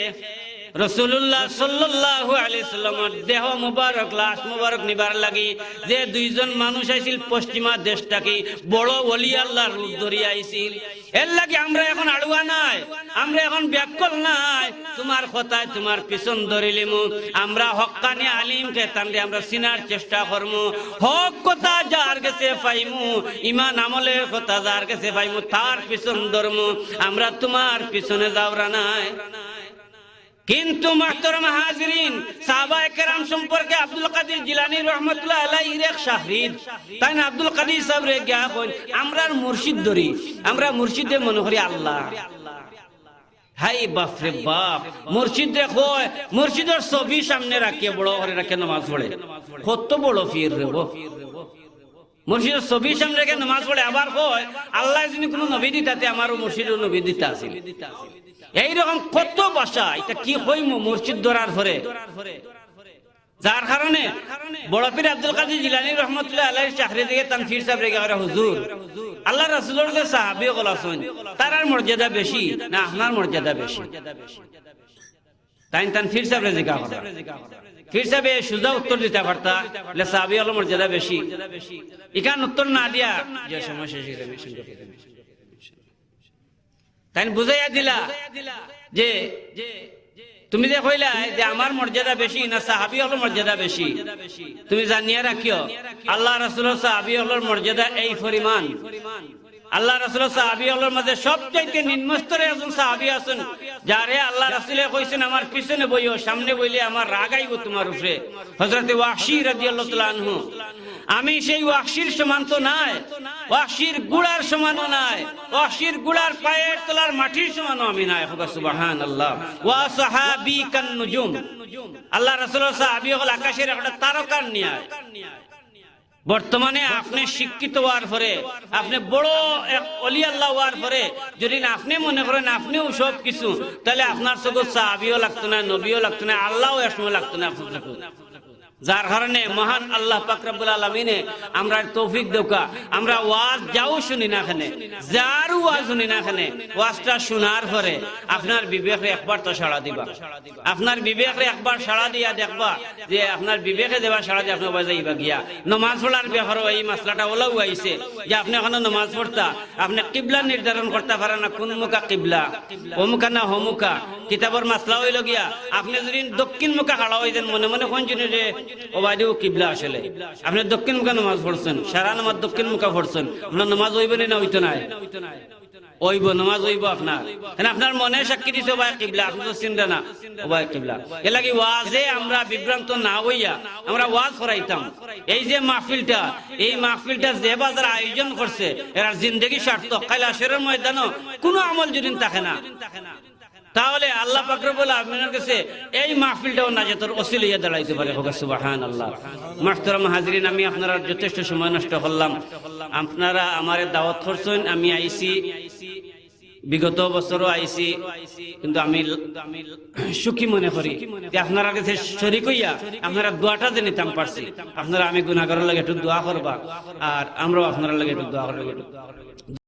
রাসূলুল্লাহ সাল্লাল্লাহু আলাইহি সাল্লামের দেহ মুবারক লাশ মুবারক নিবার লাগি যে দুইজন মানুষ আইছিল পশ্চিমা দেশটাকে বড় ওলি আল্লাহর রূপ ধরি আইছিল, এর লাগি আমরা এখন আড়ুয়া নাই, আমরা এখন ব্যাকল নাই। তোমার কথায় তোমার পিছন ধরিলিমু, আমরা হক্কানি আলিমকে তানরে আমরা চিনার চেষ্টা করমু। হক কথা যার কাছে পাইমু, ইমান আমলের কথা যার কাছে পাইমু তার পিছন ধরমু, আমরা তোমার পিছনে যাওরা নাই। কিন্তু মুহতারাম হাজিরিন, সাহাবায়ে কেরাম সম্পর্কে আব্দুল কাদের জিলানী রাহমাতুল্লাহ আলাইহির এক শাহরিদ তাই না আব্দুল কাদের সাহেব রে গিয়া কই আমরার মুর্শিদ ধরি, আমরা মুর্শিদে মনে করি আল্লাহ। হাই বাপ রে বাপ, মুর্শিদ দেখো মুর্শিদের ছবি সামনে রাখিয়ে বড় করে রাখে নামাজ পড়ে, কত বড় পীর রে গো। মুর্শিদের ছবি সামনে রেখে নামাজ পড়ে, আবার কয় আল্লাহ যদি কোনো নবী দিতাতে আমারও মুর্শিদের নবী দিতে আসিল। এইরকম কত ভাষা, এটা কি হইমু মুর্শিদ ধরার পরে। যার কারণে বড় পীর আব্দুল কাদের জিলানী রাহমাতুল্লাহ আলাইহি চাকরি দিয়ে তানফির সাহেব রেগে করে হুজুর আল্লাহ রাসূলের যে সাহাবী গুলো আছেন তার মর্যাদা বেশি না আপনার মর্যাদা বেশি? তাই তানফির সাহেব রেগে করে ফির সাহেব সুজা উত্তর দিতে পারতা বলে সাহাবী হলো মর্যাদা বেশি। এখান উত্তর না দিয়া যে সমস্যা তাই বুঝাইয়া দিলা যে তুমি যে কইলা যে আমার মর্যাদা বেশি না সাহাবী হলো মর্যাদা বেশি, তুমি জানিয়া রাখিও আল্লাহ রাসূলের সাহাবী হলোর মর্যাদা এই পরিমাণ। আল্লাহ রাসূলের সাহাবী হলোর মধ্যে সবচেয়ে নিম্ন স্তরের একজন সাহাবী আছেন যারে আল্লাহ রাসূলে কইছেন আমার পিছনে বইও, সামনে বইলে আমার রাগ আইব তোমার উপরে, হযরত ওয়াহশী রাদিয়াল্লাহু তাআলা আনহু। আমি সেই ওয়াহশীর সমান তো নাই, ওয়াহশীর গুড়ার সমানও নাই, ওয়াহশীর গুড়ার পায়ের তলার মাটির সমানও আমি নাই। সুবহানাল্লাহ। ওয়া সাহাবী কান নুজুম, আল্লাহ রাসূলের সাহাবী হল আকাশের একটা তারকার ন্যায়। বর্তমানে আপনি শিক্ষিত হওয়ার পরে, আপনি বড় এক ওলি আল্লাহ হওয়ার পরে যদি আপনি মনে করেন আপনিও সব কিছু, তাহলে আপনার চোখে সাহাবীও লাগতো না, নবীও লাগতো না, আল্লাহও একসময় লাগতো না আপনার চোখে। যার কারণে মহান আল্লাহ পাক রব্বুল আলামিনে আমরা তৌফিক দেওকা, আমরা ওয়াজ যাও শুনি না এখানে, যার ওয়াজ শুনি না এখানে, ওয়াজটা শোনার পরে আপনার বিবেকে একবার তো সাড়া দিবা, আপনার বিবেকে একবার সাড়া দিয়া দেখবা যে আপনার বিবেকে দেবা সাড়া দিয়ে আপনি বাজাইবা গিয়া নমাজ পড়ার ব্যাপারে এই মাসলাটা ওলাও আইছে যে আপনি এখনো নমাজ পড়তা, আপনি কিবলা নির্ধারণ করতে পারেন না কোন মুখা কিবলা, অমুকা না হমুকা। কিতাবের মাসলা হইল গিয়া আপনি যদি দক্ষিণ মুখা খাড়া হইতেন মনে মনে কোন জিনিস ওবাইদিও কিবলা, আসলে আপনি দক্ষিণ মুখা নামাজ পড়ছেন, সারা নামাজ দক্ষিণ মুখা পড়ছেন, আপনার নামাজ হইবে না হইতো নাই? ওইব নামাজ হইব আপনার, আপনার মনে সাক্ষী দিছে ওবাই কিবলা, আপনি তো চিন্তা না ওবাই কিবলা। এ লাগি ওয়াজে আমরা বিভ্রান্ত না হইয়া আমরা ওয়াজ করাইতাম। এই যে মাহফিলটা, এই মাহফিলটা যে বাজার আয়োজন করছে এরা জিন্দগি সার্থক, কাল হাসরের ময়দানও কোনো আমল যদি থাকে না, তাহলে আল্লাহ পাক রব্বুল আলামিনের কাছে এই মাহফিলটাও নাজাতের ওসিলা দাঁড়াইতে পারে। সুবহানাল্লাহ। মুহতারাম হাজিরিন, আমি আপনারা যথেষ্ট সময় নষ্ট করলাম, আপনারা আমারে দাওয়াত করছেন, আমি আইছি, বিগত বছরও আইছি, কিন্তু আমি সুখী মনে করি যে আপনারা কাছে শরীক হইয়া আপনারা দোয়াটা যে নিতাম পারছি। আপনারা আমি গুনাহগারের লাগে একটু দোয়া করবা আর আমরাও আপনারা লাগে একটু দোয়া করব।